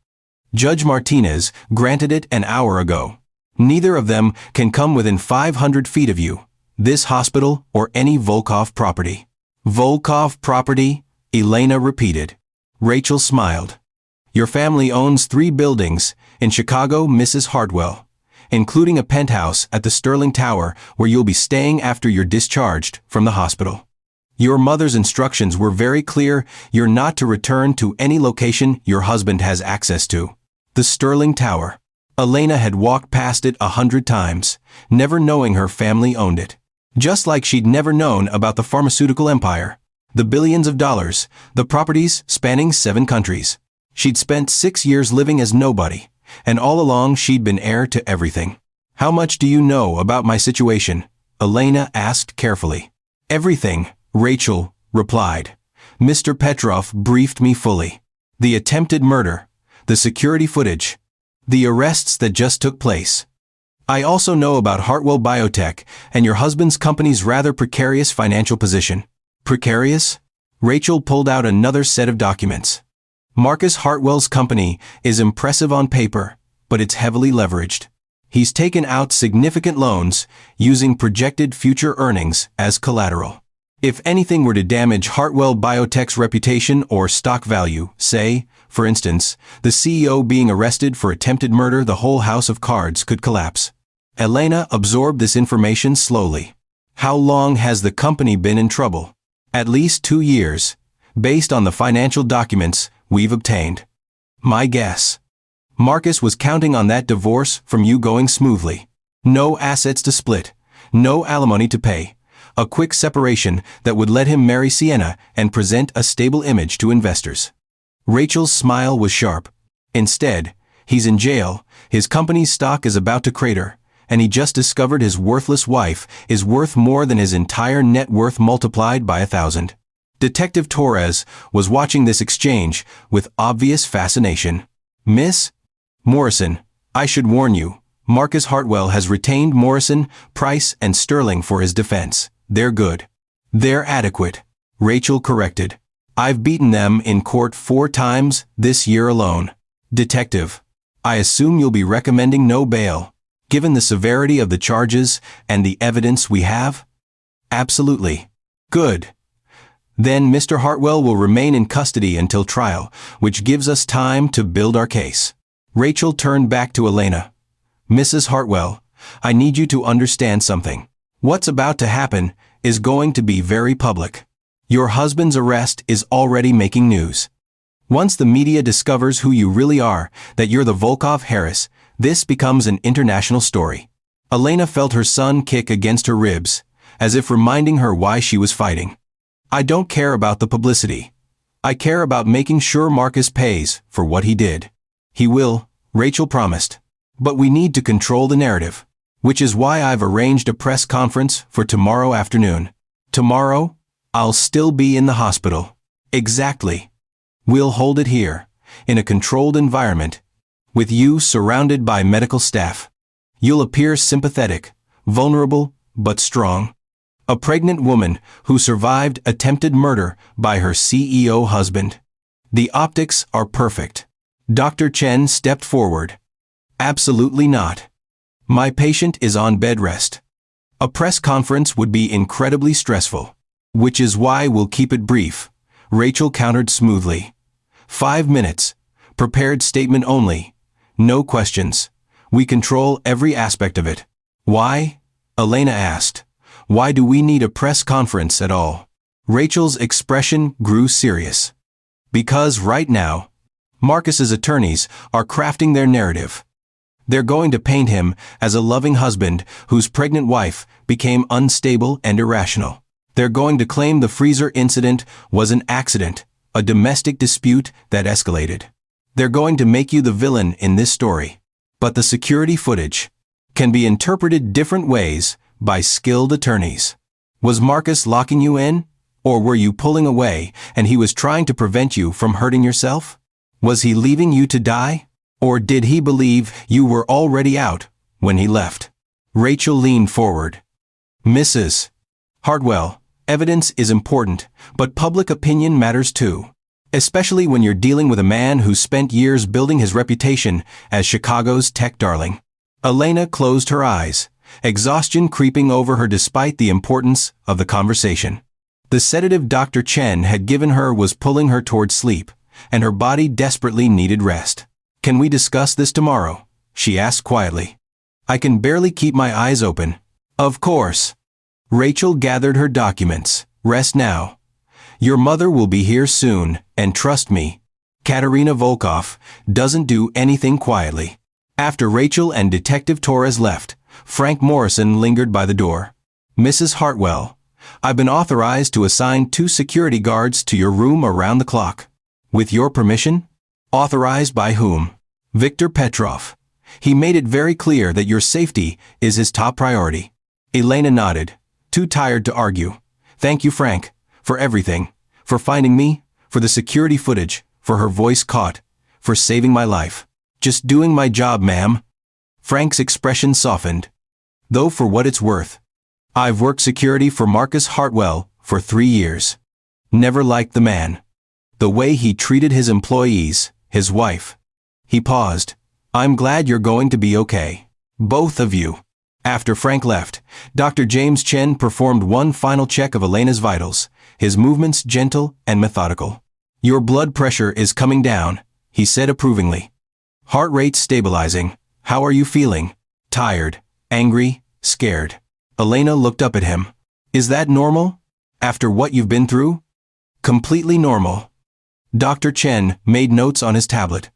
Judge Martinez granted it an hour ago. Neither of them can come within 500 feet of you, this hospital, or any Volkov property." "Volkov property?" Elena repeated. Rachel smiled. "Your family owns 3 buildings in Chicago, Mrs. Hartwell, including a penthouse at the Sterling Tower where you'll be staying after you're discharged from the hospital. Your mother's instructions were very clear. You're not to return to any location your husband has access to." The Sterling Tower. Elena had walked past it 100 times, never knowing her family owned it. Just like she'd never known about the pharmaceutical empire, the billions of dollars, the properties spanning 7 countries. She'd spent 6 years living as nobody, and all along she'd been heir to everything. "How much do you know about my situation?" Elena asked carefully. "Everything," Rachel replied. "Mr. Petrov briefed me fully. The attempted murder, the security footage, the arrests that just took place. I also know about Hartwell Biotech and your husband's company's rather precarious financial position." "Precarious?" Rachel pulled out another set of documents. "Marcus Hartwell's company is impressive on paper, but it's heavily leveraged. He's taken out significant loans using projected future earnings as collateral. If anything were to damage Hartwell Biotech's reputation or stock value, say, for instance, the CEO being arrested for attempted murder, the whole house of cards could collapse." Elena absorbed this information slowly. "How long has the company been in trouble?" "At least 2 years, based on the financial documents we've obtained." "My guess. Marcus was counting on that divorce from you going smoothly. No assets to split, no alimony to pay, a quick separation that would let him marry Sienna and present a stable image to investors." Rachel's smile was sharp. "Instead, he's in jail, his company's stock is about to crater, and he just discovered his worthless wife is worth more than his entire net worth multiplied by 1,000. Detective Torres was watching this exchange with obvious fascination. "Miss Morrison, I should warn you, Marcus Hartwell has retained Morrison, Price, and Sterling for his defense. They're good. They're adequate. Rachel corrected. I've beaten them in court 4 times this year alone. Detective, I assume you'll be recommending no bail, given the severity of the charges and the evidence we have? Absolutely. Good. Then Mr. Hartwell will remain in custody until trial, which gives us time to build our case. Rachel turned back to Elena. Mrs. Hartwell, I need you to understand something. What's about to happen is going to be very public. Your husband's arrest is already making news. Once the media discovers who you really are, that you're the Volkov Harris, this becomes an international story. Elena felt her son kick against her ribs, as if reminding her why she was fighting. I don't care about the publicity. I care about making sure Marcus pays for what he did. He will, Rachel promised. But we need to control the narrative, which is why I've arranged a press conference for tomorrow afternoon. Tomorrow, I'll still be in the hospital. Exactly. We'll hold it here, in a controlled environment, with you surrounded by medical staff. You'll appear sympathetic, vulnerable, but strong. A pregnant woman who survived attempted murder by her CEO husband. The optics are perfect. Dr. Chen stepped forward. Absolutely not. My patient is on bed rest. A press conference would be incredibly stressful. Which is why we'll keep it brief, Rachel countered smoothly. 5 minutes. Prepared statement only. No questions. We control every aspect of it. Why? Elena asked. Why do we need a press conference at all? Rachel's expression grew serious. Because right now, Marcus's attorneys are crafting their narrative. They're going to paint him as a loving husband whose pregnant wife became unstable and irrational. They're going to claim the freezer incident was an accident, a domestic dispute that escalated. They're going to make you the villain in this story. But the security footage can be interpreted different ways by skilled attorneys. Was Marcus locking you in? Or were you pulling away and he was trying to prevent you from hurting yourself? Was he leaving you to die? Or did he believe you were already out when he left? Rachel leaned forward. Mrs. Hartwell, evidence is important, but public opinion matters too. Especially when you're dealing with a man who spent years building his reputation as Chicago's tech darling. Elena closed her eyes, exhaustion creeping over her despite the importance of the conversation. The sedative Dr. Chen had given her was pulling her toward sleep, and her body desperately needed rest. Can we discuss this tomorrow? She asked quietly. I can barely keep my eyes open. Of course. Rachel gathered her documents. Rest now. Your mother will be here soon, and trust me, Katerina Volkov doesn't do anything quietly. After Rachel and Detective Torres left, Frank Morrison lingered by the door. Mrs. Hartwell, I've been authorized to assign 2 security guards to your room around the clock. With your permission? Authorized by whom? Viktor Petrov. He made it very clear that your safety is his top priority. Elena nodded, too tired to argue. Thank you, Frank, for everything. For finding me, for the security footage, for her voice caught, for saving my life. Just doing my job, ma'am. Frank's expression softened. Though for what it's worth. I've worked security for Marcus Hartwell for 3 years. Never liked the man. The way he treated his employees, his wife. He paused. I'm glad you're going to be okay. Both of you. After Frank left, Dr. James Chen performed one final check of Elena's vitals, his movements gentle and methodical. Your blood pressure is coming down, he said approvingly. Heart rate stabilizing. How are you feeling? Tired, angry, scared. Elena looked up at him. Is that normal? After what you've been through? Completely normal. Dr. Chen made notes on his tablet.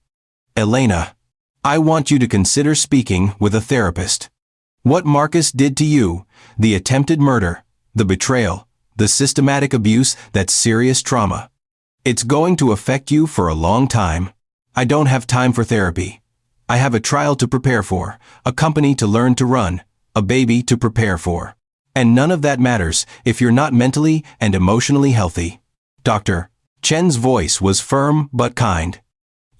Elena, I want you to consider speaking with a therapist. What Marcus did to you, the attempted murder, the betrayal, the systematic abuse, that's serious trauma. It's going to affect you for a long time. I don't have time for therapy. I have a trial to prepare for, a company to learn to run, a baby to prepare for. And none of that matters if you're not mentally and emotionally healthy. Dr. Chen's voice was firm but kind.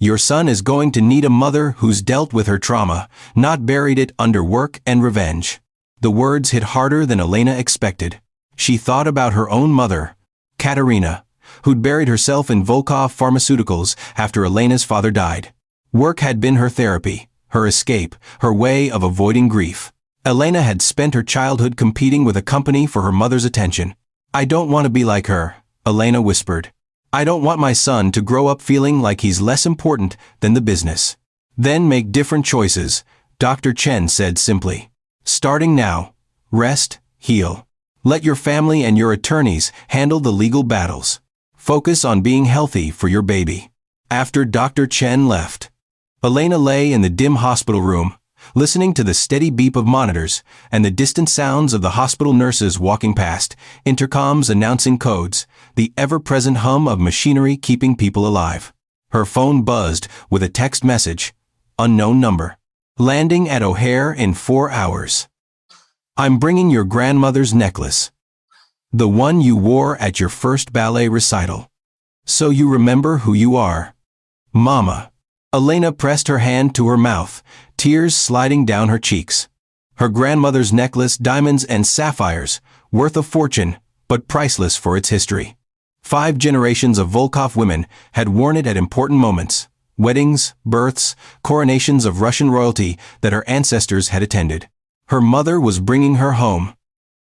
Your son is going to need a mother who's dealt with her trauma, not buried it under work and revenge." The words hit harder than Elena expected. She thought about her own mother, Katerina, who'd buried herself in Volkov Pharmaceuticals after Elena's father died. Work had been her therapy, her escape, her way of avoiding grief. Elena had spent her childhood competing with a company for her mother's attention. "I don't want to be like her," Elena whispered. "I don't want my son to grow up feeling like he's less important than the business." "Then make different choices," Dr. Chen said simply. "Starting now, rest, heal. Let your family and your attorneys handle the legal battles. Focus on being healthy for your baby." After Dr. Chen left, Elena lay in the dim hospital room, listening to the steady beep of monitors and the distant sounds of the hospital nurses walking past, intercoms announcing codes, the ever-present hum of machinery keeping people alive. Her phone buzzed with a text message, "Unknown number. Landing at O'Hare in 4 hours. I'm bringing your grandmother's necklace. The one you wore at your first ballet recital. So you remember who you are. Mama." Elena pressed her hand to her mouth, tears sliding down her cheeks. Her grandmother's necklace, diamonds and sapphires, worth a fortune, but priceless for its history. 5 generations of Volkov women had worn it at important moments, weddings, births, coronations of Russian royalty that her ancestors had attended. Her mother was bringing her home.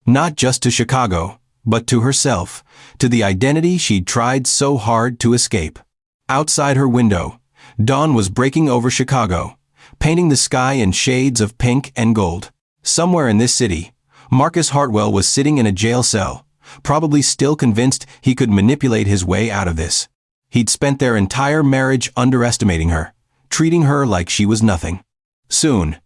Not just to Chicago, but to herself, to the identity she'd tried so hard to escape. Outside her window, dawn was breaking over Chicago, painting the sky in shades of pink and gold. Somewhere in this city, Marcus Hartwell was sitting in a jail cell, probably still convinced he could manipulate his way out of this. He'd spent their entire marriage underestimating her, treating her like she was nothing. Soon,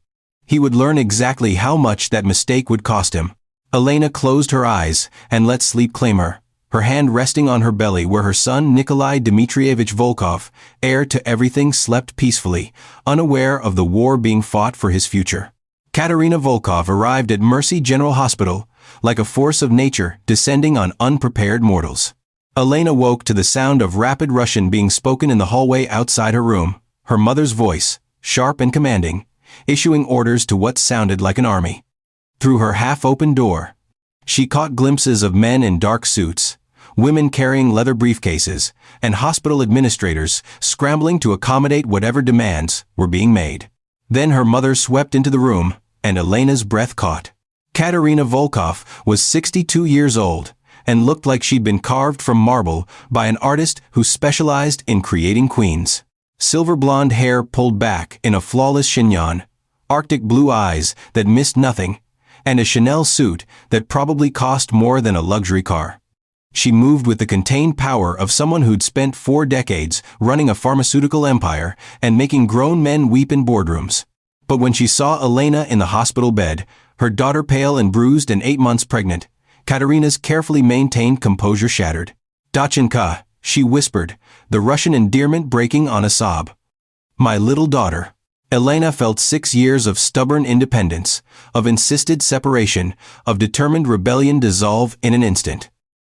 he would learn exactly how much that mistake would cost him. Elena closed her eyes and let sleep claim her, her hand resting on her belly where her son Nikolai Dmitrievich Volkov, heir to everything, slept peacefully, unaware of the war being fought for his future. Katerina Volkov arrived at Mercy General Hospital, like a force of nature descending on unprepared mortals. Elena woke to the sound of rapid Russian being spoken in the hallway outside her room, her mother's voice, sharp and commanding, issuing orders to what sounded like an army. Through her half-open door, she caught glimpses of men in dark suits, women carrying leather briefcases, and hospital administrators scrambling to accommodate whatever demands were being made. Then her mother swept into the room, and Elena's breath caught. Katerina Volkov was 62 years old, and looked like she'd been carved from marble by an artist who specialized in creating queens. Silver blonde hair pulled back in a flawless chignon, Arctic blue eyes that missed nothing, and a Chanel suit that probably cost more than a luxury car. She moved with the contained power of someone who'd spent 4 decades running a pharmaceutical empire and making grown men weep in boardrooms. But when she saw Elena in the hospital bed, her daughter pale and bruised and 8 months pregnant, Katerina's carefully maintained composure shattered. "Dachenka," she whispered, the Russian endearment breaking on a sob. "My little daughter." Elena felt 6 years of stubborn independence, of insisted separation, of determined rebellion dissolve in an instant.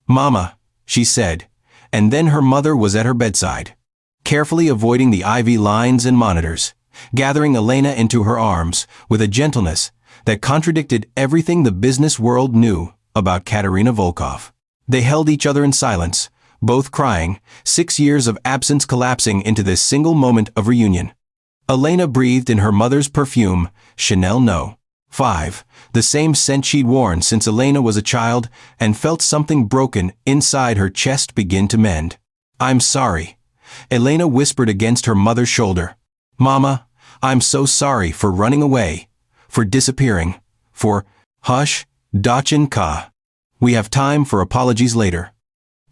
"Mama," she said, and then her mother was at her bedside, carefully avoiding the IV lines and monitors, gathering Elena into her arms with a gentleness that contradicted everything the business world knew about Katerina Volkov. They held each other in silence, both crying, 6 years of absence collapsing into this single moment of reunion. Elena breathed in her mother's perfume, Chanel No. 5, the same scent she'd worn since Elena was a child, and felt something broken inside her chest begin to mend. "I'm sorry," Elena whispered against her mother's shoulder. "Mama, I'm so sorry for running away, for disappearing, for—" "Hush, Dachenka. We have time for apologies later."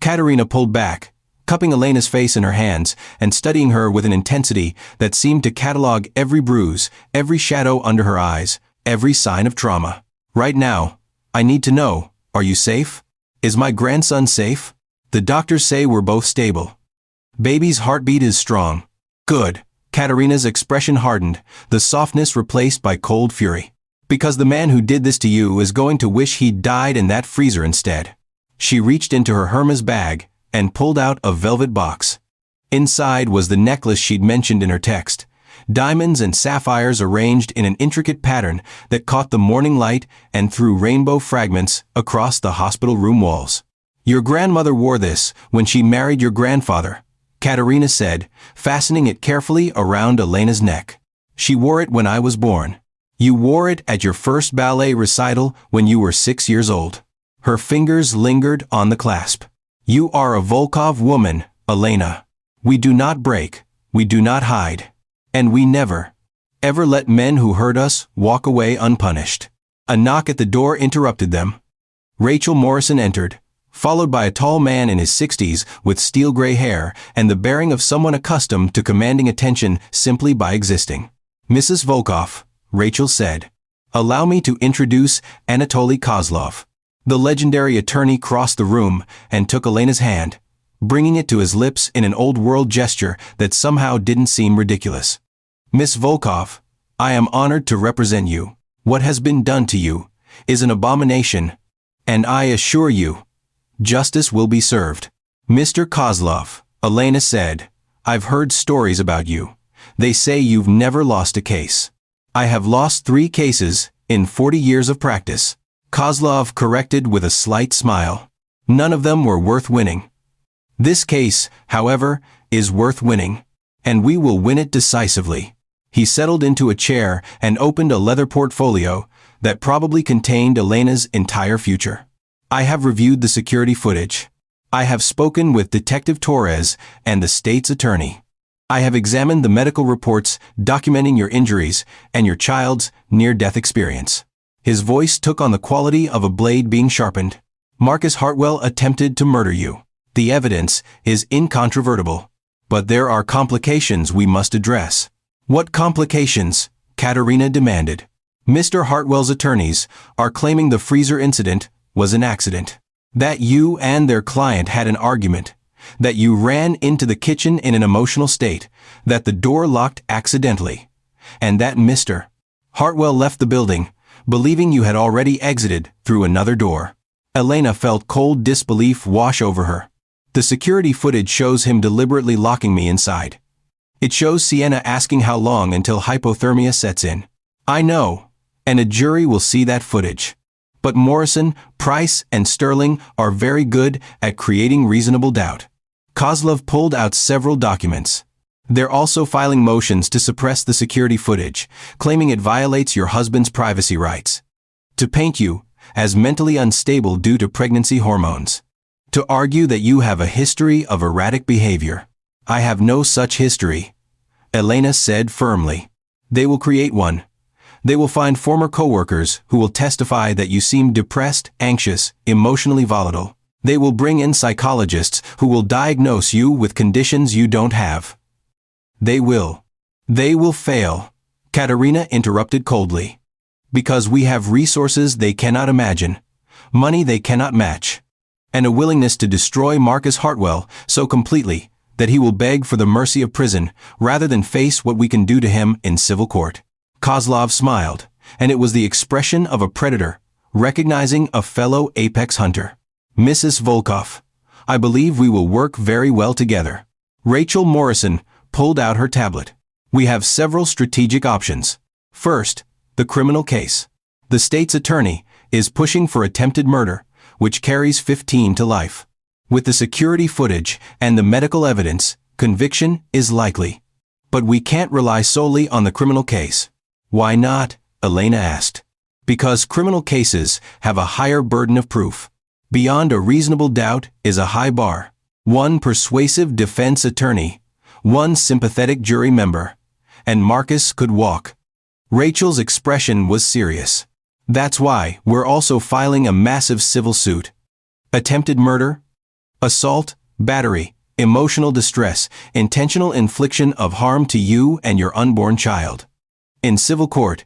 Katerina pulled back, cupping Elena's face in her hands and studying her with an intensity that seemed to catalog every bruise, every shadow under her eyes, every sign of trauma. "Right now, I need to know, are you safe? Is my grandson safe? The doctors say we're both stable. Baby's heartbeat is strong." "Good." Katerina's expression hardened, the softness replaced by cold fury. "Because the man who did this to you is going to wish he'd died in that freezer instead." She reached into her Hermes bag and pulled out a velvet box. Inside was the necklace she'd mentioned in her text, diamonds and sapphires arranged in an intricate pattern that caught the morning light and threw rainbow fragments across the hospital room walls. "Your grandmother wore this when she married your grandfather," Katerina said, fastening it carefully around Elena's neck. "She wore it when I was born. You wore it at your first ballet recital when you were 6 years old." Her fingers lingered on the clasp. "You are a Volkov woman, Elena. We do not break, we do not hide. And we never, ever let men who hurt us walk away unpunished." A knock at the door interrupted them. Rachel Morrison entered, followed by a tall man in his 60s with steel-gray hair and the bearing of someone accustomed to commanding attention simply by existing. "Mrs. Volkov," Rachel said, "allow me to introduce Anatoly Kozlov." The legendary attorney crossed the room and took Elena's hand, bringing it to his lips in an old-world gesture that somehow didn't seem ridiculous. "Miss Volkov, I am honored to represent you. What has been done to you is an abomination, and I assure you, justice will be served." "Mr. Kozlov," Elena said, "I've heard stories about you. They say you've never lost a case." "I have lost 3 cases in 40 years of practice," Kozlov corrected with a slight smile. "None of them were worth winning. This case, however, is worth winning, and we will win it decisively." He settled into a chair and opened a leather portfolio that probably contained Elena's entire future. "I have reviewed the security footage. I have spoken with Detective Torres and the state's attorney. I have examined the medical reports documenting your injuries and your child's near-death experience." His voice took on the quality of a blade being sharpened. "Marcus Hartwell attempted to murder you. The evidence is incontrovertible. But there are complications we must address." "What complications?" Katerina demanded. "Mr. Hartwell's attorneys are claiming the freezer incident was an accident. That you and their client had an argument. That you ran into the kitchen in an emotional state. That the door locked accidentally. And that Mr. Hartwell left the building, believing you had already exited through another door." Elena felt cold disbelief wash over her. "The security footage shows him deliberately locking me inside. It shows Sienna asking how long until hypothermia sets in. I know, and a jury will see that footage. But Morrison, Price, and Sterling are very good at creating reasonable doubt." Kozlov pulled out several documents. "They're also filing motions to suppress the security footage, claiming it violates your husband's privacy rights. To paint you as mentally unstable due to pregnancy hormones. To argue that you have a history of erratic behavior. I have no such history," Elena said firmly. "They will create one. They will find former coworkers who will testify that you seem depressed, anxious, emotionally volatile. They will bring in psychologists who will diagnose you with conditions you don't have. They will fail," Katerina interrupted coldly. "Because we have resources they cannot imagine, money they cannot match, and a willingness to destroy Marcus Hartwell so completely that he will beg for the mercy of prison rather than face what we can do to him in civil court." Kozlov smiled, and it was the expression of a predator recognizing a fellow apex hunter. "Mrs. Volkov, I believe we will work very well together." Rachel Morrison pulled out her tablet. "We have several strategic options. First, the criminal case. The state's attorney is pushing for attempted murder, which carries 15 to life. With the security footage and the medical evidence, conviction is likely. But we can't rely solely on the criminal case." "Why not?" Elena asked. "Because criminal cases have a higher burden of proof. Beyond a reasonable doubt is a high bar. One persuasive defense attorney, one sympathetic jury member, and Marcus could walk." Rachel's expression was serious. "That's why we're also filing a massive civil suit. Attempted murder, assault, battery, emotional distress, intentional infliction of harm to you and your unborn child. In civil court,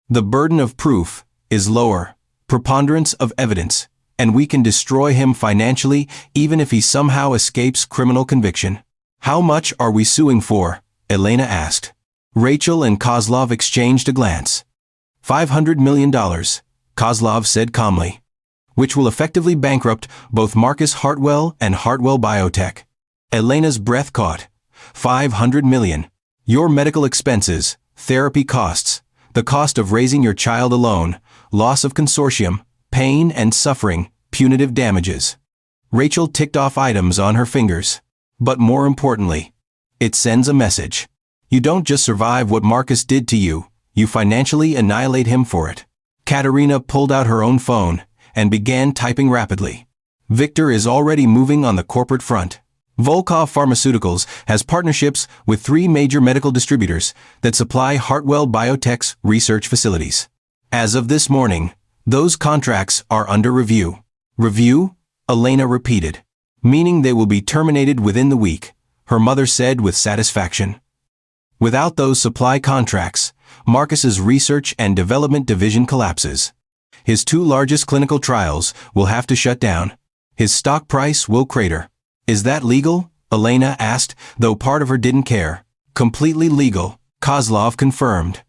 the burden of proof is lower, preponderance of evidence, and we can destroy him financially even if he somehow escapes criminal conviction." "How much are we suing for?" Elena asked. Rachel and Kozlov exchanged a glance. $500 million, Kozlov said calmly. "Which will effectively bankrupt both Marcus Hartwell and Hartwell Biotech." Elena's breath caught, 500 million. Your medical expenses, therapy costs, the cost of raising your child alone, loss of consortium, pain and suffering, punitive damages. Rachel ticked off items on her fingers. But more importantly, it sends a message. You don't just survive what Marcus did to you, you financially annihilate him for it. Katerina pulled out her own phone and began typing rapidly. Victor is already moving on the corporate front. Volkov Pharmaceuticals has partnerships with 3 major medical distributors that supply Hartwell Biotech's research facilities. As of this morning, those contracts are under review. Review? Elena repeated. Meaning they will be terminated within the week, her mother said with satisfaction. Without those supply contracts, Marcus's research and development division collapses. His 2 largest clinical trials will have to shut down. His stock price will crater. Is that legal? Elena asked, though part of her didn't care. Completely legal, Kozlov confirmed.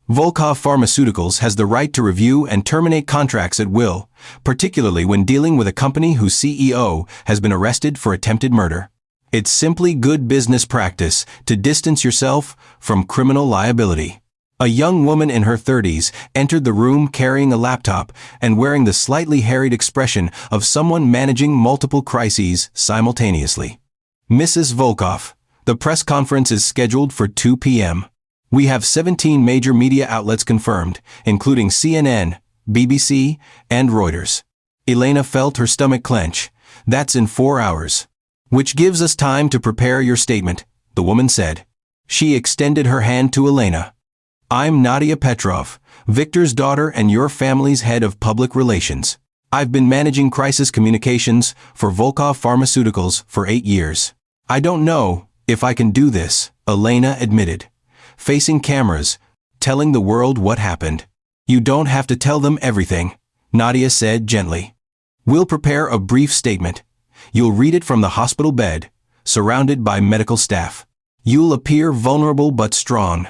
Volkov Pharmaceuticals has the right to review and terminate contracts at will, particularly when dealing with a company whose CEO has been arrested for attempted murder. It's simply good business practice to distance yourself from criminal liability. A young woman in her 30s entered the room carrying a laptop and wearing the slightly harried expression of someone managing multiple crises simultaneously. Mrs. Volkov, the press conference is scheduled for 2 p.m. We have 17 major media outlets confirmed, including CNN, BBC, and Reuters. Elena felt her stomach clench. That's in 4 hours. Which gives us time to prepare your statement, the woman said. She extended her hand to Elena. I'm Nadia Petrov, Victor's daughter and your family's head of public relations. I've been managing crisis communications for Volkov Pharmaceuticals for 8 years. I don't know if I can do this, Elena admitted. Facing cameras, telling the world what happened. You don't have to tell them everything, Nadia said gently. We'll prepare a brief statement. You'll read it from the hospital bed, surrounded by medical staff. You'll appear vulnerable but strong,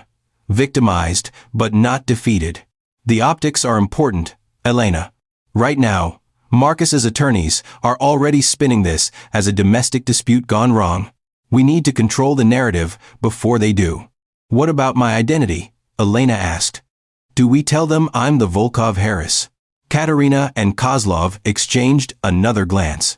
victimized but not defeated. The optics are important, Elena. Right now, Marcus's attorneys are already spinning this as a domestic dispute gone wrong. We need to control the narrative before they do. What about my identity? Elena asked. Do we tell them I'm the Volkov Harris? Katerina and Kozlov exchanged another glance.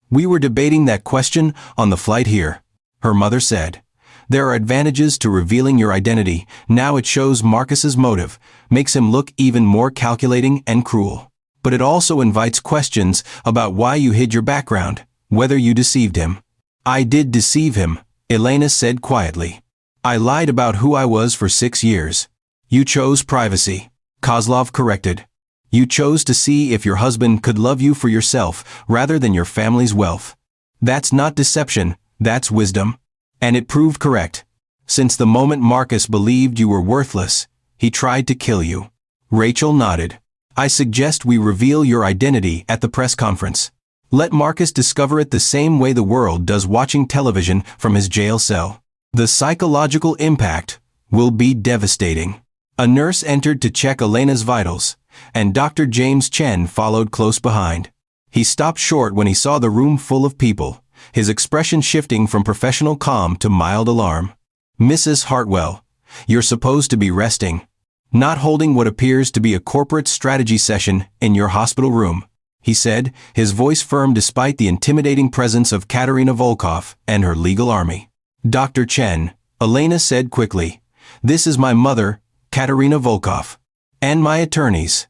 We were debating that question on the flight here, her mother said. There are advantages to revealing your identity. Now it shows Marcus's motive, makes him look even more calculating and cruel. But it also invites questions about why you hid your background, whether you deceived him. I did deceive him, Elena said quietly. I lied about who I was for 6 years. You chose privacy, Kozlov corrected. You chose to see if your husband could love you for yourself rather than your family's wealth. That's not deception, that's wisdom. And it proved correct. Since the moment Marcus believed you were worthless, he tried to kill you. Rachel nodded. I suggest we reveal your identity at the press conference. Let Marcus discover it the same way the world does watching television from his jail cell. The psychological impact will be devastating. A nurse entered to check Elena's vitals, and Dr. James Chen followed close behind. He stopped short when he saw the room full of people, his expression shifting from professional calm to mild alarm. Mrs. Hartwell, you're supposed to be resting, not holding what appears to be a corporate strategy session in your hospital room, he said, his voice firm despite the intimidating presence of Katerina Volkov and her legal army. Dr. Chen, Elena said quickly, this is my mother, Katerina Volkov, and my attorneys.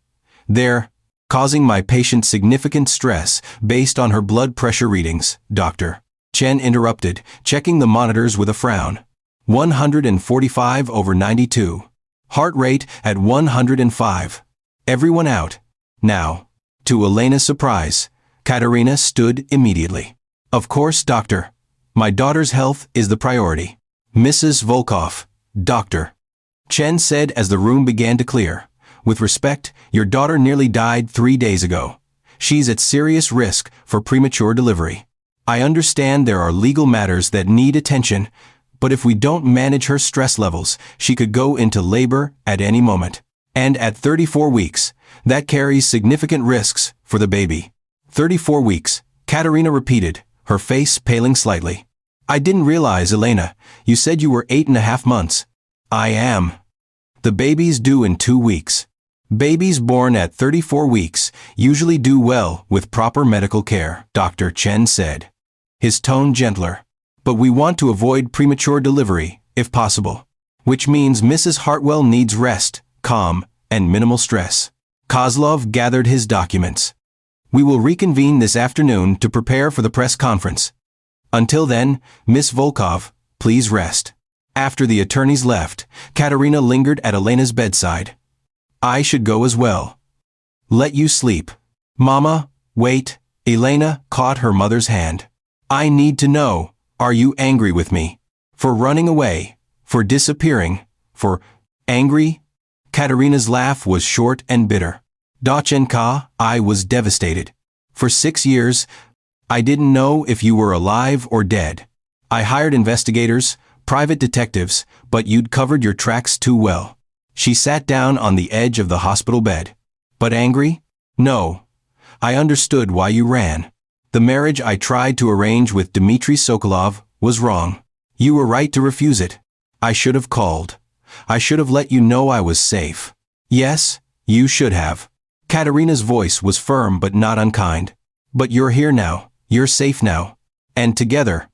They're causing my patient significant stress based on her blood pressure readings, Dr. Chen interrupted, checking the monitors with a frown. 145/92. Heart rate at 105. Everyone out. Now. To Elena's surprise, Katerina stood immediately. Of course, doctor. My daughter's health is the priority. Mrs. Volkov, doctor. Chen said as the room began to clear. With respect, your daughter nearly died 3 days ago. She's at serious risk for premature delivery. I understand there are legal matters that need attention, but if we don't manage her stress levels, she could go into labor at any moment. And at 34 weeks, that carries significant risks for the baby. 34 weeks, Katerina repeated, her face paling slightly. I didn't realize, Elena. You said you were 8.5 months. I am. The baby's due in 2 weeks. Babies born at 34 weeks usually do well with proper medical care, Dr. Chen said, his tone gentler. But we want to avoid premature delivery, if possible. Which means Mrs. Hartwell needs rest, calm, and minimal stress. Kozlov gathered his documents. We will reconvene this afternoon to prepare for the press conference. Until then, Miss Volkov, please rest. After the attorneys left, Katerina lingered at Elena's bedside. I should go as well. Let you sleep. Mama, wait. Elena caught her mother's hand. I need to know, are you angry with me? For running away? For disappearing? For angry? Katerina's laugh was short and bitter. Dachenka, I was devastated. For 6 years, I didn't know if you were alive or dead. I hired investigators, private detectives, but you'd covered your tracks too well. She sat down on the edge of the hospital bed. But angry? No. I understood why you ran. The marriage I tried to arrange with Dmitry Sokolov was wrong. You were right to refuse it. I should have called. I should have let you know I was safe. Yes, you should have. Katerina's voice was firm but not unkind. But you're here now. You're safe now. And together,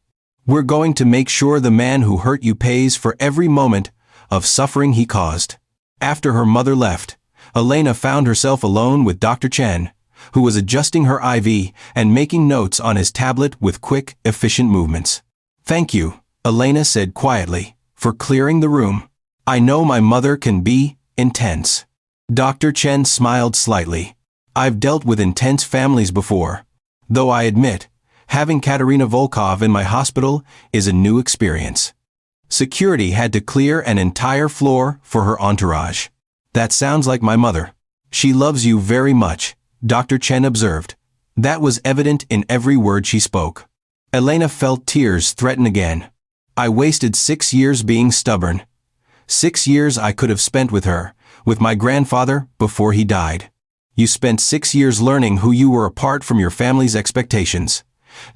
we're going to make sure the man who hurt you pays for every moment of suffering he caused. After her mother left, Elena found herself alone with Dr. Chen, who was adjusting her IV and making notes on his tablet with quick, efficient movements. Thank you, Elena said quietly, for clearing the room. I know my mother can be intense. Dr. Chen smiled slightly. I've dealt with intense families before, though I admit, having Katerina Volkov in my hospital is a new experience. Security had to clear an entire floor for her entourage. That sounds like my mother. She loves you very much, Dr. Chen observed. That was evident in every word she spoke. Elena felt tears threaten again. I wasted 6 years being stubborn. 6 years I could have spent with her, with my grandfather, before he died. You spent 6 years learning who you were apart from your family's expectations.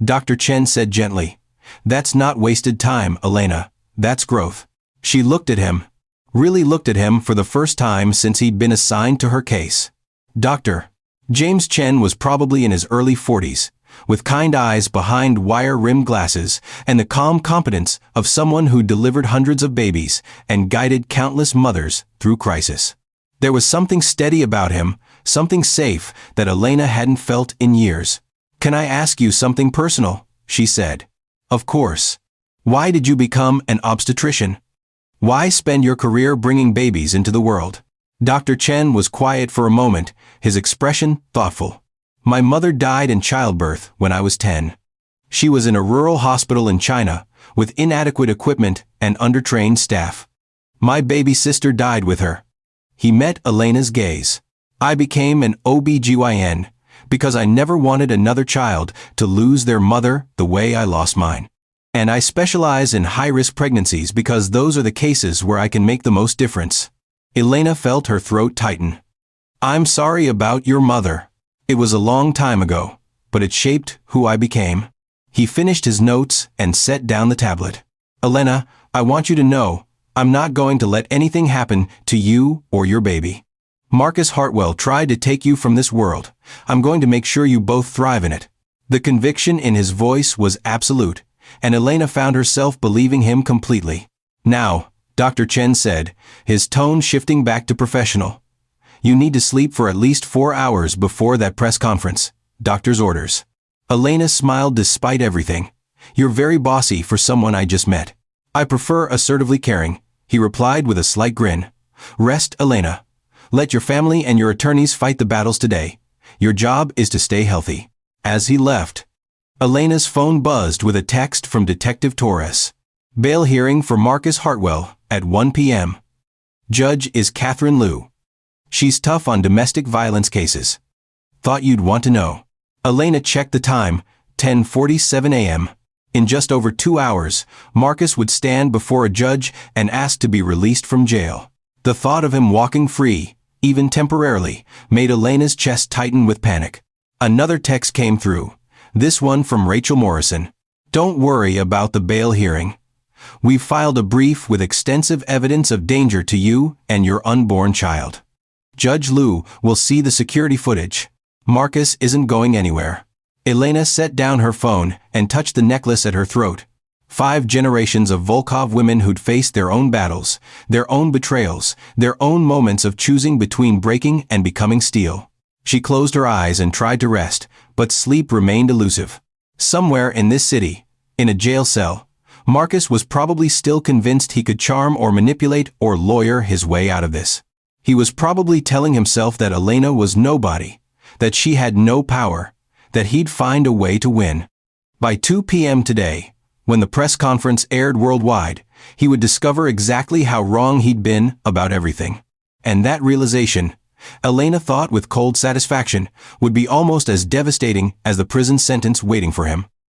Dr. Chen said gently. That's not wasted time, Elena. That's growth. She looked at him. Really looked at him for the first time since he'd been assigned to her case. Dr. James Chen was probably in his early 40s, with kind eyes behind wire-rimmed glasses and the calm competence of someone who delivered hundreds of babies and guided countless mothers through crisis. There was something steady about him, something safe that Elena hadn't felt in years. Can I ask you something personal? She said. Of course. Why did you become an obstetrician? Why spend your career bringing babies into the world? Dr. Chen was quiet for a moment, his expression thoughtful. My mother died in childbirth when I was 10. She was in a rural hospital in China, with inadequate equipment and undertrained staff. My baby sister died with her. He met Elena's gaze. I became an OB/GYN because I never wanted another child to lose their mother the way I lost mine. And I specialize in high-risk pregnancies because those are the cases where I can make the most difference. Elena felt her throat tighten. I'm sorry about your mother. It was a long time ago, but it shaped who I became. He finished his notes and set down the tablet. Elena, I want you to know, I'm not going to let anything happen to you or your baby. Marcus Hartwell tried to take you from this world. I'm going to make sure you both thrive in it. The conviction in his voice was absolute, and Elena found herself believing him completely. Now, Dr. Chen said, his tone shifting back to professional. You need to sleep for at least 4 hours before that press conference. Doctor's orders. Elena smiled despite everything. You're very bossy for someone I just met. I prefer assertively caring, he replied with a slight grin. Rest, Elena. Let your family and your attorneys fight the battles today. Your job is to stay healthy. As he left, Elena's phone buzzed with a text from Detective Torres. Bail hearing for Marcus Hartwell at 1 p.m. Judge is Catherine Liu. She's tough on domestic violence cases. Thought you'd want to know. Elena checked the time, 10:47 a.m. In just over 2 hours, Marcus would stand before a judge and ask to be released from jail. The thought of him walking free, even temporarily, made Elena's chest tighten with panic. Another text came through, this one from Rachel Morrison. Don't worry about the bail hearing. We've filed a brief with extensive evidence of danger to you and your unborn child. Judge Liu will see the security footage. Marcus isn't going anywhere. Elena set down her phone and touched the necklace at her throat. 5 generations of Volkov women who'd faced their own battles, their own betrayals, their own moments of choosing between breaking and becoming steel. She closed her eyes and tried to rest, but sleep remained elusive. Somewhere in this city, in a jail cell, Marcus was probably still convinced he could charm or manipulate or lawyer his way out of this. He was probably telling himself that Elena was nobody, that she had no power, that he'd find a way to win. By 2 p.m. today, when the press conference aired worldwide, he would discover exactly how wrong he'd been about everything. And that realization, Elena thought with cold satisfaction, would be almost as devastating as the prison sentence waiting for him.